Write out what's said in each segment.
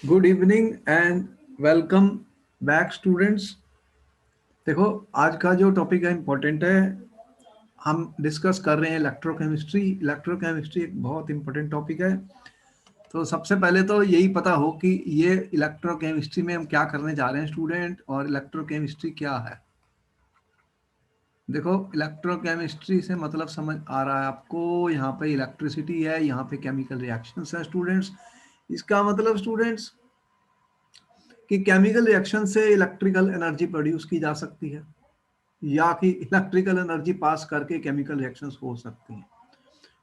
Good evening and welcome back students. देखो, आज का जो टॉपिक है इम्पोर्टेंट है। हम डिस्कस कर रहे हैं इलेक्ट्रोकेमिस्ट्री। इलेक्ट्रोकेमिस्ट्री एक बहुत इंपॉर्टेंट टॉपिक है। तो सबसे पहले तो यही पता हो कि ये इलेक्ट्रोकेमिस्ट्री में हम क्या करने जा रहे हैं स्टूडेंट, और इलेक्ट्रोकेमिस्ट्री क्या है। देखो, इलेक्ट्रोकेमिस्ट्री से मतलब समझ आ रहा है आपको, यहाँ पे इलेक्ट्रिसिटी है, यहाँ पे केमिकल रिएक्शंस है स्टूडेंट्स। इसका मतलब स्टूडेंट्स कि केमिकल रिएक्शन से इलेक्ट्रिकल एनर्जी प्रोड्यूस की जा सकती है, या कि इलेक्ट्रिकल एनर्जी पास करके केमिकल रिएक्शंस हो सकती हैं।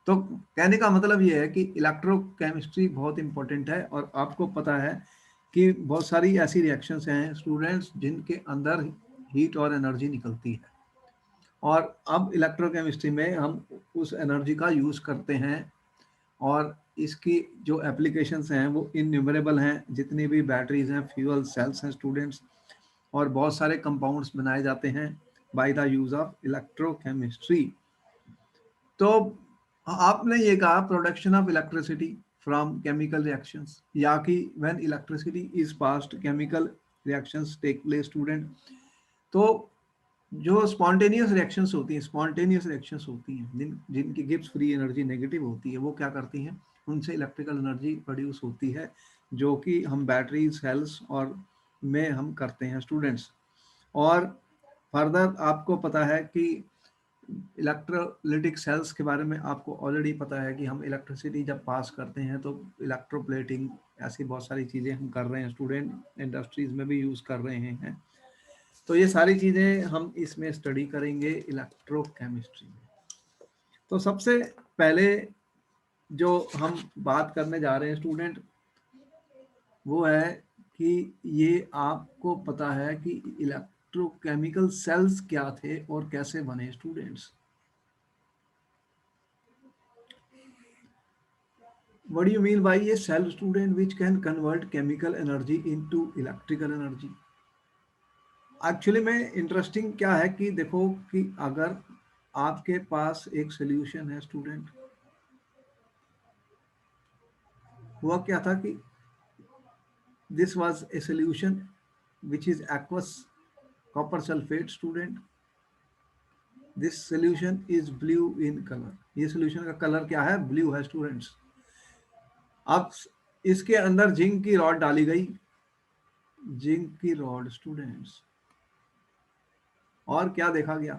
तो कहने का मतलब ये है कि इलेक्ट्रोकेमिस्ट्री बहुत इंपॉर्टेंट है, और आपको पता है कि बहुत सारी ऐसी रिएक्शंस हैं स्टूडेंट्स जिनके अंदर हीट और एनर्जी निकलती है। और अब इलेक्ट्रोकेमिस्ट्री में हम उस एनर्जी का यूज़ करते हैं, और इसकी जो एप्लीकेशंस हैं वो इनन्यूमरेबल हैं। जितनी भी बैटरीज हैं, फ्यूल सेल्स हैं स्टूडेंट्स, और बहुत सारे कंपाउंड्स बनाए जाते हैं by the use of electrochemistry. तो आपने ये कहा production of electricity from chemical reactions, या कि when electricity is passed chemical reactions take place student. तो जो स्पॉन्टेनियस रिएक्शंस होती हैं, जिनकी गिब्स फ्री एनर्जी नेगेटिव होती है, वो क्या करती हैं, उनसे इलेक्ट्रिकल एनर्जी प्रोड्यूस होती है, जो कि हम बैटरी सेल्स और में हम करते हैं स्टूडेंट्स। और फर्दर आपको पता है कि इलेक्ट्रोलिटिक सेल्स के बारे में आपको ऑलरेडी पता है कि हम इलेक्ट्रिसिटी जब पास करते हैं तो इलेक्ट्रोप्लेटिंग, ऐसी बहुत सारी चीज़ें हम कर रहे हैं स्टूडेंट, इंडस्ट्रीज में भी यूज़ कर रहे हैं। तो ये सारी चीज़ें हम इसमें स्टडी करेंगे इलेक्ट्रोकेमिस्ट्री में। तो सबसे पहले जो हम बात करने जा रहे हैं स्टूडेंट, वो है कि ये आपको पता है कि इलेक्ट्रोकेमिकल सेल्स क्या थे और कैसे बने students. What do you mean by a cell student which can convert chemical energy into electrical energy? Actually में इंटरेस्टिंग क्या है कि देखो कि अगर आपके पास एक सोल्यूशन है स्टूडेंट, हुआ क्या था कि this was a solution which is aqueous copper sulphate student. This solution is blue in colour. ये सोल्यूशन का कलर क्या है, ब्लू है स्टूडेंट्स। अब इसके अंदर जिंक की रॉड डाली गई, जिंक की रॉड स्टूडेंट्स, और क्या देखा गया,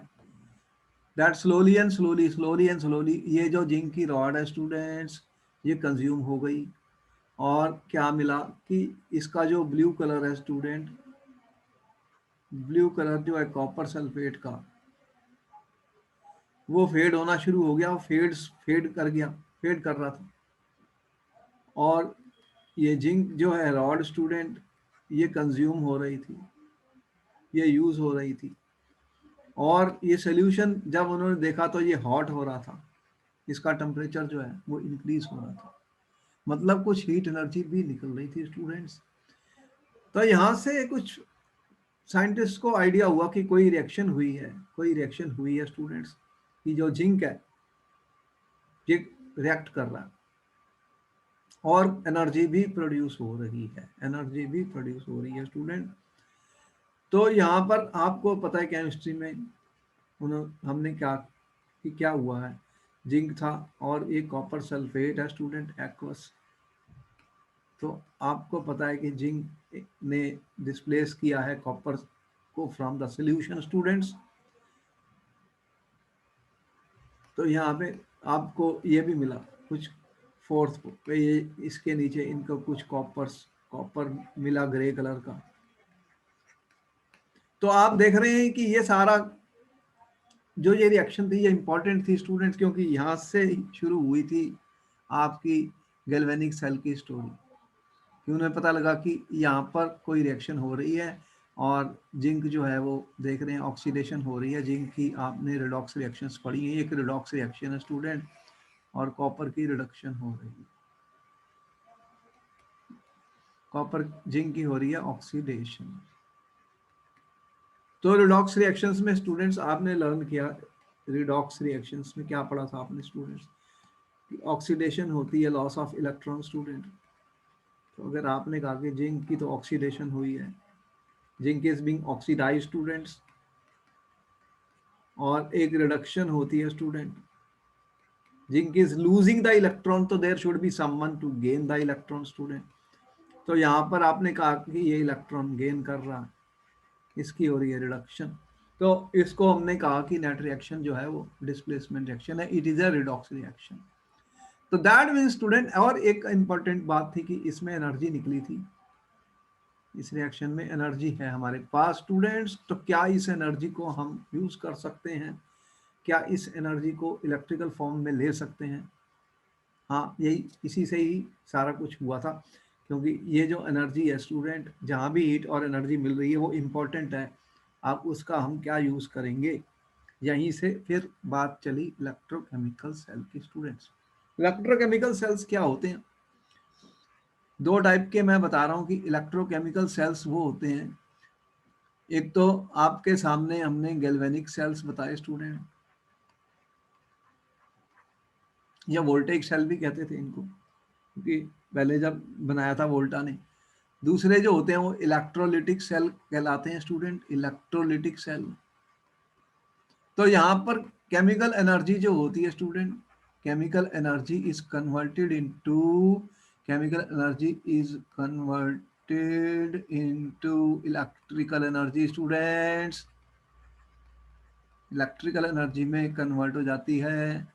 दैट स्लोली ये जो जिंक की रॉड है स्टूडेंट्स, ये कंज्यूम हो गई। और क्या मिला कि इसका जो ब्लू कलर है स्टूडेंट, ब्लू कलर जो है कॉपर सल्फेट का, वो फेड होना शुरू हो गया, वो फेड कर गया, फेड कर रहा था। और ये जिंक जो है रॉड स्टूडेंट, ये कंज्यूम हो रही थी, ये यूज हो रही थी। और ये सोल्यूशन जब उन्होंने देखा तो ये हॉट हो रहा था, इसका टेम्परेचर जो है वो इंक्रीज हो रहा था, मतलब कुछ हीट एनर्जी भी निकल रही थी स्टूडेंट्स। तो यहाँ से कुछ साइंटिस्ट को आइडिया हुआ कि कोई रिएक्शन हुई है, स्टूडेंट्स, कि जो जिंक है ये रिएक्ट कर रहा है, और एनर्जी भी प्रोड्यूस हो रही है, स्टूडेंट। तो यहाँ पर आपको पता है केमिस्ट्री में हमने क्या कि क्या हुआ है, जिंक था और एक कॉपर सल्फेट है स्टूडेंट, एक्वस। तो आपको पता है कि जिंक ने डिस्प्लेस किया है कॉपर को फ्रॉम द सॉल्यूशन स्टूडेंट्स। तो यहाँ पे आपको ये भी मिला कुछ फोर्थ पे, ये इसके नीचे इनको कुछ कॉपर मिला ग्रे कलर का। तो आप देख रहे हैं कि ये सारा जो ये रिएक्शन थी ये इंपॉर्टेंट थी स्टूडेंट्स, क्योंकि यहाँ से शुरू हुई थी आपकी गैल्वेनिक सेल की स्टोरी। कि उन्हें पता लगा कि यहाँ पर कोई रिएक्शन हो रही है, और जिंक जो है वो देख रहे हैं ऑक्सीडेशन हो रही है जिंक की। आपने रिडॉक्स रिएक्शंस पढ़ी है, एक रिडॉक्स रिएक्शन है स्टूडेंट, और कॉपर की रिडक्शन हो रही है, कॉपर जिंक की हो रही है ऑक्सीडेशन। तो रिडॉक्स रिएक्शंस में स्टूडेंट्स आपने लर्न किया, रिडॉक्स रिएक्शंस में क्या पढ़ा था आपने स्टूडेंट्स, ऑक्सीडेशन होती है, लॉस ऑफ इलेक्ट्रॉन स्टूडेंट। तो अगर आपने कहा कि जिंक की तो ऑक्सीडेशन हुई है, zinc is being oxidise students, और एक रिडक्शन होती है student, zinc is losing the electron, तो there should be someone to gain the electron student. तो यहाँ पर आपने कहा कि ये इलेक्ट्रॉन गेन कर रहा है, इसकी हो रही है रिडक्शन, तो इसको हमने कहा कि नेट रिएक्शन जो है वो डिस्प्लेसमेंट रिएक्शन है, it is a redox reaction. तो दैट मीन स्टूडेंट, और एक इंपॉर्टेंट बात थी कि इसमें एनर्जी निकली थी, इस रिएक्शन में एनर्जी है हमारे पास स्टूडेंट्स। तो क्या इस एनर्जी को हम यूज कर सकते हैं, क्या इस एनर्जी को इलेक्ट्रिकल फॉर्म में ले सकते हैं? हाँ, यही इसी से ही सारा कुछ हुआ था, क्योंकि ये जो एनर्जी है स्टूडेंट, जहाँ भी हीट और एनर्जी मिल रही है वो इम्पोर्टेंट है, अब उसका हम क्या यूज़ करेंगे, यहीं से फिर बात चली इलेक्ट्रोकेमिकल सेल की। स्टूडेंट्स, इलेक्ट्रोकेमिकल सेल्स क्या होते हैं? दो टाइप के मैं बता रहा हूँ कि इलेक्ट्रोकेमिकल सेल्स वो होते हैं, एक तो आपके सामने हमने गैल्वेनिक सेल्स बताए स्टूडेंट, या वोल्टेज सेल भी कहते थे इनको, क्योंकि पहले जब बनाया था वोल्टा ने। दूसरे जो होते हैं वो इलेक्ट्रोलिटिक सेल कहलाते हैं स्टूडेंट, इलेक्ट्रोलिटिक सेल। तो यहाँ पर केमिकल एनर्जी जो होती है student, chemical energy is converted into, chemical energy is converted into electrical energy students, electrical energy में कन्वर्ट हो जाती है,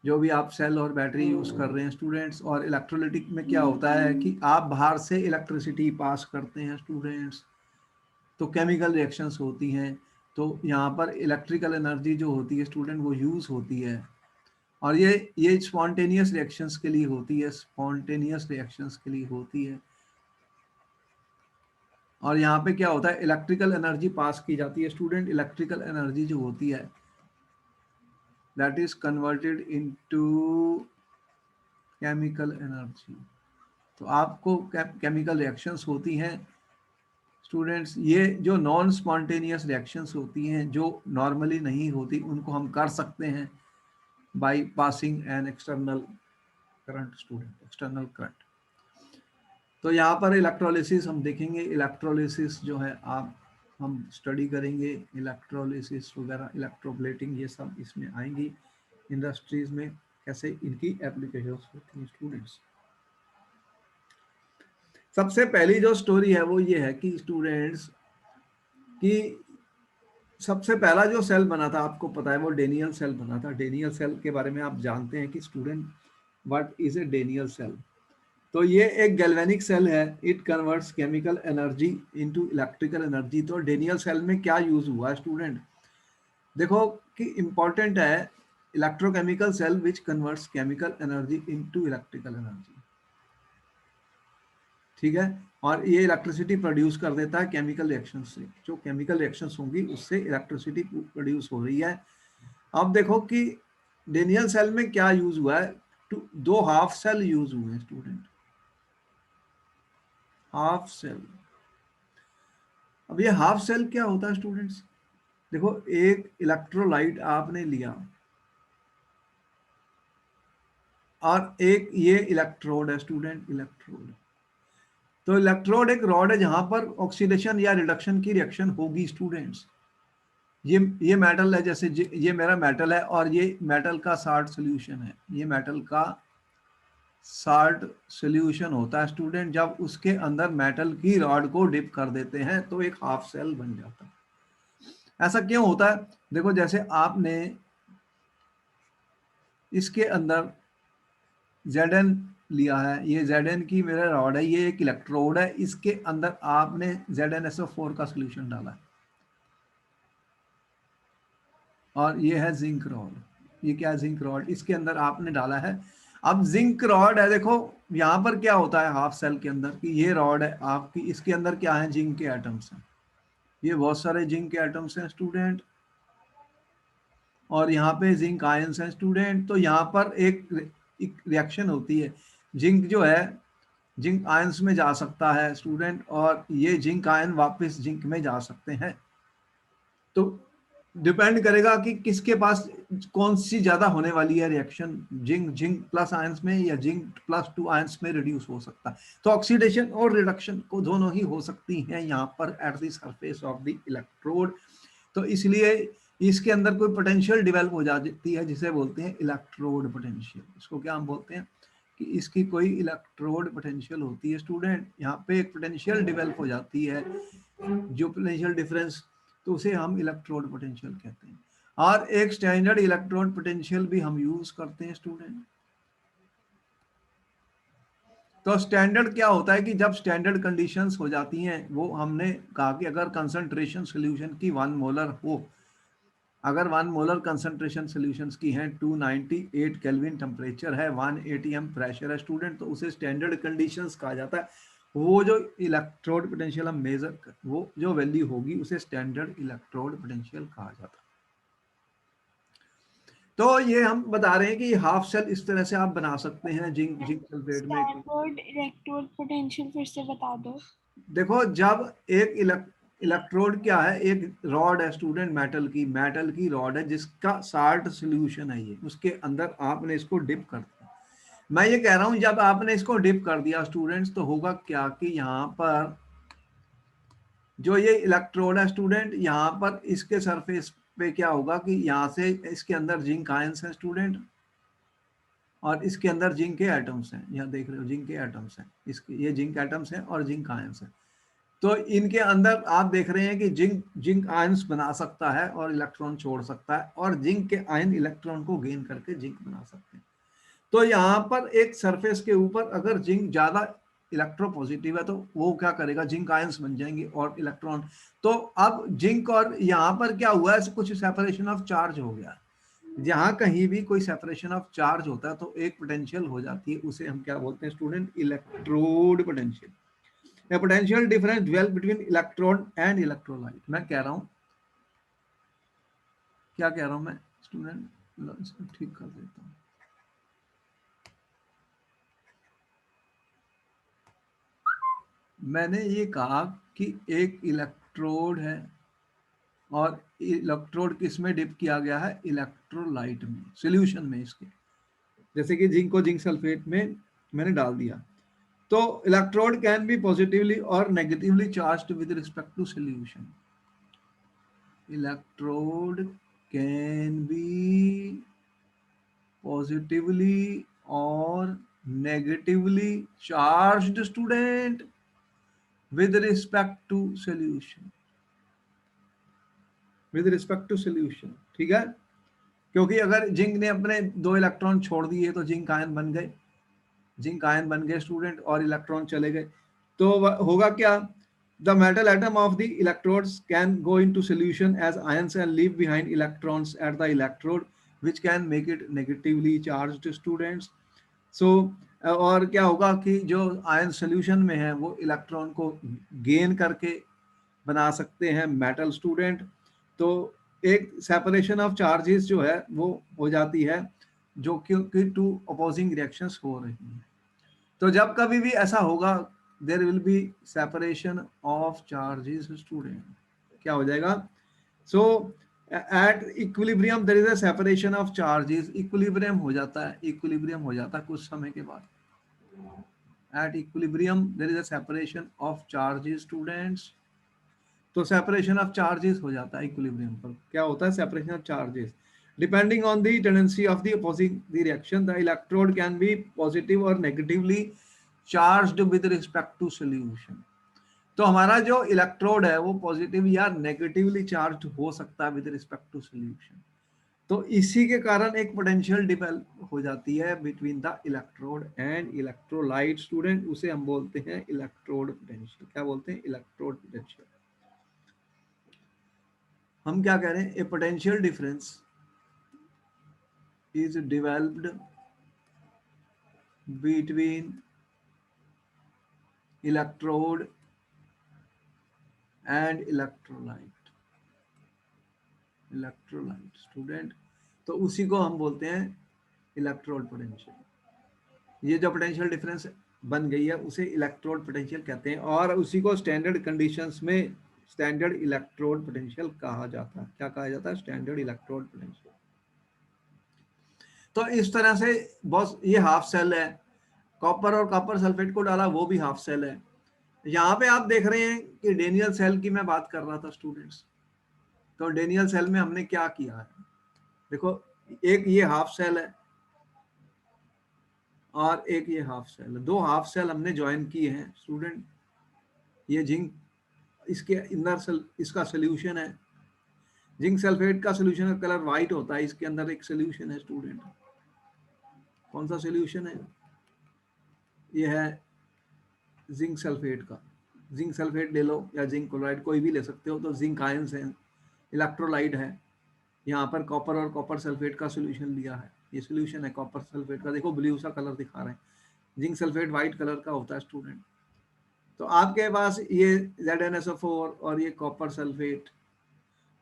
जो भी आप सेल और बैटरी यूज कर रहे हैं स्टूडेंट्स। और इलेक्ट्रोलिटिक में क्या होता है कि आप बाहर से इलेक्ट्रिसिटी पास करते हैं स्टूडेंट्स, तो केमिकल रिएक्शंस होती हैं। तो यहाँ पर इलेक्ट्रिकल एनर्जी जो होती है स्टूडेंट वो यूज होती है, और ये स्पॉन्टेनियस रिएक्शंस के लिए होती है, स्पॉन्टेनियस रिएक्शंस के लिए होती है। और यहाँ पे क्या होता है, इलेक्ट्रिकल एनर्जी पास की जाती है स्टूडेंट, इलेक्ट्रिकल एनर्जी जो होती है that is converted into chemical energy. तो आपको केमिकल रिएक्शंस होती हैं स्टूडेंट्स, ये जो नॉन स्पॉन्टेनियस रिएक्शंस होती हैं, जो नॉर्मली नहीं होती, उनको हम कर सकते हैं by passing an external current student, external current. तो यहाँ पर इलेक्ट्रोलिसिस हम देखेंगे, इलेक्ट्रोलिसिस जो है आप हम स्टडी करेंगे, इलेक्ट्रोलिसिस वगैरह, इलेक्ट्रोप्लेटिंग, ये सब इसमें आएंगी इंडस्ट्रीज में, कैसे इनकी एप्लीकेशंस होती हैं स्टूडेंट्स। सबसे पहली जो स्टोरी है वो ये है कि स्टूडेंट्स कि सबसे पहला जो सेल बना था, आपको पता है वो डेनियल सेल बना था। डेनियल सेल के बारे में आप जानते हैं कि student what is a Daniel cell? तो ये एक गैल्वेनिक सेल है, it converts chemical energy into electrical energy. तो डेनियल सेल में क्या यूज हुआ है स्टूडेंट, देखो कि इंपॉर्टेंट है, electrochemical cell which converts chemical energy into electrical energy, ठीक है। और ये इलेक्ट्रिसिटी प्रोड्यूस कर देता है केमिकल रिएक्शन से, जो केमिकल रिएक्शंस होंगी उससे इलेक्ट्रिसिटी प्रोड्यूस हो रही है। अब देखो कि डेनियल सेल में क्या यूज हुआ है, दो हाफ सेल यूज हुए हैं स्टूडेंट, हाफ सेल। अब ये हाफ सेल क्या होता है स्टूडेंट्स, देखो एक इलेक्ट्रोलाइट आपने लिया और एक ये इलेक्ट्रोड है स्टूडेंट, इलेक्ट्रोड। तो इलेक्ट्रोड एक रॉड है जहां पर ऑक्सीडेशन या रिडक्शन की रिएक्शन होगी स्टूडेंट्स। ये मेटल है, जैसे ये मेरा मेटल है और ये मेटल का साल्ट सोल्यूशन है, ये मेटल का साल्ट सोल्यूशन होता है स्टूडेंट। जब उसके अंदर मेटल की रॉड को डिप कर देते हैं तो एक हाफ सेल बन जाता है। ऐसा क्यों होता है, देखो जैसे आपने इसके अंदर Zn लिया है, ये Zn की मेरा रॉड है, ये एक इलेक्ट्रोड है, इसके अंदर आपने ZnSO4 का सोल्यूशन डाला है, और ये है जिंक रॉड, ये क्या है, जिंक रॉड, इसके अंदर आपने डाला है। अब जिंक रॉड है, देखो यहाँ पर क्या होता है हाफ सेल के अंदर कि ये रॉड है आपकी, इसके अंदर क्या है, जिंक के एटम्स हैं, ये बहुत सारे जिंक के एटम्स हैं स्टूडेंट, और यहाँ पे जिंक आयंस हैं स्टूडेंट। तो यहाँ पर एक रिएक्शन होती है, जिंक जो है जिंक आयंस में जा सकता है स्टूडेंट, और ये जिंक आयन वापस जिंक में जा सकते हैं। तो डिपेंड करेगा कि किसके पास कौन सी ज्यादा होने वाली है reaction, zinc zinc plus ions में या जिंक प्लस 2 आयंस में रिड्यूस हो सकता है। तो ऑक्सीडेशन और रिडक्शन को दोनों ही हो सकती हैं यहाँ पर at the surface of the electrode. तो इसलिए इसके अंदर कोई पोटेंशियल डेवलप हो जाती है जिसे बोलते हैं इलेक्ट्रोड पोटेंशियल। इसको क्या हम बोलते हैं कि इसकी कोई इलेक्ट्रोड पोटेंशियल होती है स्टूडेंट, यहाँ पे एक पोटेंशियल डेवलप हो जाती है जो पोटेंशियल डिफरेंस, तो उसे हम इलेक्ट्रोड पोटेंशियल कहते हैं। और एक स्टैंडर्ड इलेक्ट्रोड पोटेंशियल भी हम यूज करते हैं स्टूडेंट। तो स्टैंडर्ड क्या होता है कि जब स्टैंडर्ड कंडीशंस हो जाती हैं, वो हमने कहा कि अगर कंसंट्रेशन सॉल्यूशन की 1 मोलर हो, अगर 1 मोलर कंसंट्रेशन सॉल्यूशंस की है, 298 केल्विन टेम्परेचर है, 1 एटीएम प्रेशर है स्टूडेंट, तो उसे स्टैंडर्ड कंडीशंस कहा जाता है। वो जो इलेक्ट्रोड पोटेंशियल हम मेजर, वो जो वैल्यू होगी उसे स्टैंडर्ड इलेक्ट्रोड पोटेंशियल कहा जाता है। तो ये हम बता रहे हैं कि हाफ सेल इस तरह से आप बना सकते हैं जिंक जिंक सल्फेट में। स्टैंडर्ड इलेक्ट्रोड पोटेंशियल फिर से बता दो। देखो जब एक इलेक्ट्रोड क्या है, एक रॉड है स्टूडेंट, मेटल की रॉड है जिसका साल्ट सोल्यूशन है, ये उसके अंदर आपने इसको डिप कर दिया। मैं ये कह रहा हूं जब आपने इसको डिप कर दिया स्टूडेंट्स, तो होगा क्या कि यहाँ पर जो ये इलेक्ट्रोड है स्टूडेंट, यहाँ पर इसके सरफेस पे क्या होगा कि यहाँ से इसके अंदर जिंक आयंस है स्टूडेंट, और इसके अंदर जिंक के एटम्स हैं, यहाँ देख रहे हो जिंक के एटम्स हैं, इसके ये जिंक एटम्स हैं और जिंक आयंस हैं। तो इनके अंदर आप देख रहे हैं कि जिंक जिंक आयंस बना सकता है और इलेक्ट्रॉन छोड़ सकता है, और जिंक के आयन इलेक्ट्रॉन को गेन करके जिंक बना सकते हैं। तो यहाँ पर एक सरफेस के ऊपर अगर जिंक ज्यादा इलेक्ट्रोपॉजिटिव है तो वो क्या करेगा, जिंक आयंस बन जाएंगे और इलेक्ट्रॉन। तो अब जिंक और यहाँ पर क्या हुआ है, कुछ सेपरेशन ऑफ चार्ज हो गया। जहां कहीं भी कोई सेपरेशन ऑफ चार्ज होता है तो एक पोटेंशियल हो जाती है, उसे हम क्या बोलते हैं student, electrode potential. A potential difference dwell between electron and electrolyte। मैं कह रहा हूं, क्या कह रहा हूं मैं स्टूडेंट, इसको ठीक कर देता हूं। मैंने ये कहा कि एक इलेक्ट्रोड है और इलेक्ट्रोड किस में डिप किया गया है, इलेक्ट्रोलाइट में, सॉल्यूशन में इसके, जैसे कि जिंक को जिंक सल्फेट में मैंने डाल दिया। तो इलेक्ट्रोड कैन बी पॉजिटिवली और negatively charged with respect to solution. Electrode can be positively or negatively charged student with respect to solution, with respect to solution। ठीक है, क्योंकि अगर जिंक ने अपने 2 इलेक्ट्रॉन छोड़ दिए तो जिंक आयन बन गए, जिंक आयन बन गए स्टूडेंट, और इलेक्ट्रॉन चले गए। तो होगा क्या, the metal atom of the electrodes can go into solution as ions and leave behind electrons at the electrode which can make it negatively charged students। सो और क्या होगा कि जो आयन सोल्यूशन में है वो इलेक्ट्रॉन को गेन करके बना सकते हैं मेटल स्टूडेंट। तो एक सेपरेशन ऑफ चार्जेस जो है वो हो जाती है, जो कि 2 अपोजिंग रिएक्शंस हो रही हैं। तो जब कभी भी ऐसा होगा, there will be separation of charges student, क्या हो जाएगा, so at equilibrium there is a separation of charges, equilibrium हो जाता है, इक्विलिब्रियम हो जाता है कुछ समय के बाद। At equilibrium there is a separation of charges students. तो सेपरेशन ऑफ चार्जेस हो जाता है इक्विलिब्रियम पर, क्या होता है, separation of charges. Depending on the tendency of the opposing the reaction, the electrode can be positive और negatively charged with respect to solution. तो हमारा जो इलेक्ट्रोड है वो पॉजिटिव या नेगेटिवली चार्ज हो सकता है विद रिस्पेक्ट टू सॉल्यूशन। तो इसी के कारण एक पोटेंशियल डेवलप हो जाती है between the electrode and electrolyte student, उसे हम बोलते हैं इलेक्ट्रोड पोटेंशियल। क्या बोलते हैं, इलेक्ट्रोड पोटेंशियल। हम क्या कह रहे हैं, a potential difference is developed between electrode and electrolyte, electrolyte student. तो उसी को हम बोलते हैं इलेक्ट्रोड पोटेंशियल। ये जो पोटेंशियल डिफरेंस बन गई है उसे इलेक्ट्रोड पोटेंशियल कहते हैं, और उसी को स्टैंडर्ड कंडीशंस में स्टैंडर्ड इलेक्ट्रोड पोटेंशियल कहा जाता है। क्या कहा जाता है? Standard electrode potential. तो इस तरह से बॉस ये हाफ सेल है, कॉपर और कॉपर सल्फेट को डाला, वो भी हाफ सेल है। यहाँ पे आप देख रहे हैं कि डेनियल सेल की मैं बात कर रहा था स्टूडेंट्स। तो डेनियल सेल में हमने क्या किया है, देखो एक ये हाफ सेल है और एक ये हाफ सेल है, दो हाफ सेल हमने ज्वाइन किए हैं स्टूडेंट। ये जिंक, इसके अंदर इसका सोल्यूशन है, जिंक सल्फेट का सोल्यूशन का कलर व्हाइट होता है, इसके अंदर एक सोल्यूशन है स्टूडेंट। कौन सा सोल्यूशन है? ये है जिंक सल्फेट का। जिंक सल्फेट ले लो या जिंक क्लोराइड, कोई भी ले सकते हो। तो जिंक आयंस है, इलेक्ट्रोलाइट है। यहाँ पर कॉपर और कॉपर सल्फेट का सोल्यूशन लिया है, ये सोल्यूशन है कॉपर सल्फेट का। देखो ब्लू सा कलर दिखा रहे हैं, जिंक सल्फेट व्हाइट कलर का होता है स्टूडेंट। तो आपके पास ये ZnSO4 और ये कॉपर सल्फेट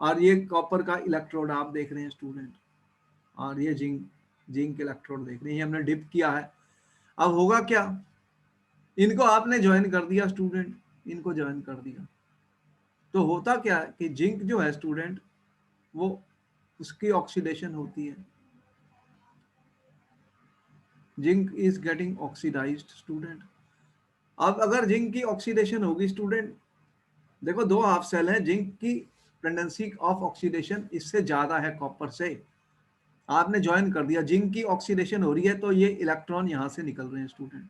और ये कॉपर का इलेक्ट्रोड आप देख रहे हैं स्टूडेंट, और ये जिंक इलेक्ट्रोड देख रहे हैं, ये हमने डिप किया है। अब होगा क्या, इनको आपने ज्वाइन कर दिया स्टूडेंट, इनको ज्वाइन कर दिया तो होता क्या है कि जिंक जो है स्टूडेंट, वो उसकी ऑक्सीडेशन होती है, zinc is getting oxidized student. अब अगर जिंक की ऑक्सीडेशन होगी स्टूडेंट, देखो दो हाफ सेल हैं, जिंक की टेंडेंसी ऑफ ऑक्सीडेशन इससे ज्यादा है कॉपर से, आपने ज्वाइन कर दिया, जिंक की ऑक्सीडेशन हो रही है तो ये इलेक्ट्रॉन यहां से निकल रहे हैं स्टूडेंट,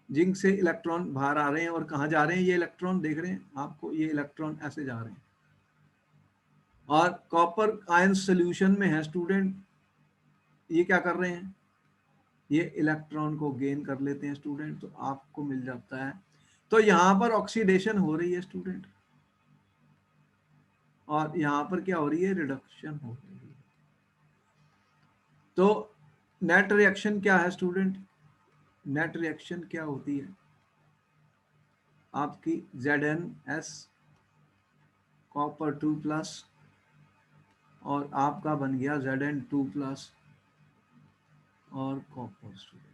जिंक से इलेक्ट्रॉन बाहर आ रहे हैं और कहाँ जा रहे हैं, ये इलेक्ट्रॉन देख रहे हैं आपको, ये इलेक्ट्रॉन ऐसे जा रहे हैं। और कॉपर आयन सोल्यूशन में है स्टूडेंट, ये क्या कर रहे हैं, ये इलेक्ट्रॉन को गेन कर लेते हैं स्टूडेंट, तो आपको मिल जाता है। तो यहां पर ऑक्सीडेशन हो रही है स्टूडेंट, और यहां पर क्या हो रही है, रिडक्शन हो रही है। तो नेट रिएक्शन क्या है स्टूडेंट, नेट रिएक्शन क्या होती है आपकी, ZnS कॉपर 2+ और आपका बन गया Zn2+ और कॉपर स्टूडेंट।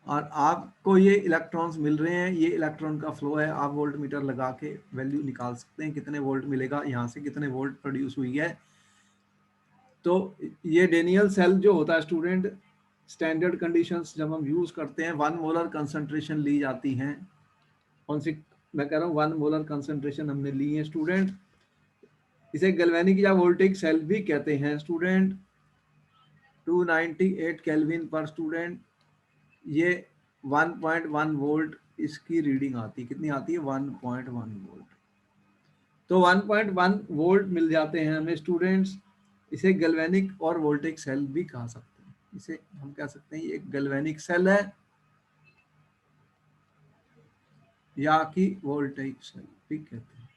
और आपको ये इलेक्ट्रॉन्स मिल रहे हैं, ये इलेक्ट्रॉन का फ्लो है, आप वोल्ट मीटर लगा के वैल्यू निकाल सकते हैं कितने वोल्ट मिलेगा, यहाँ से कितने वोल्ट प्रोड्यूस हुई है। तो ये डेनियल सेल जो होता है स्टूडेंट, स्टैंडर्ड कंडीशंस जब हम यूज करते हैं 1 मोलर कंसंट्रेशन ली जाती हैं। कौन सी मैं कह रहा हूँ, 1 मोलर कंसंट्रेशन हमने ली है स्टूडेंट। इसे गैल्वेनिक या वोल्टेज सेल भी कहते हैं स्टूडेंट। 298 केल्विन पर स्टूडेंट, ये 1.1 वोल्ट इसकी रीडिंग आती है, कितनी आती है, 1.1 वोल्ट। तो 1.1 वोल्ट मिल जाते हैं हमें स्टूडेंट्स। इसे गैल्वेनिक और वोल्टेज सेल भी कहा सकते हैं, इसे हम कह सकते हैं ये एक गैल्वेनिक सेल है या कि वोल्टेज सेल भी कहते हैं।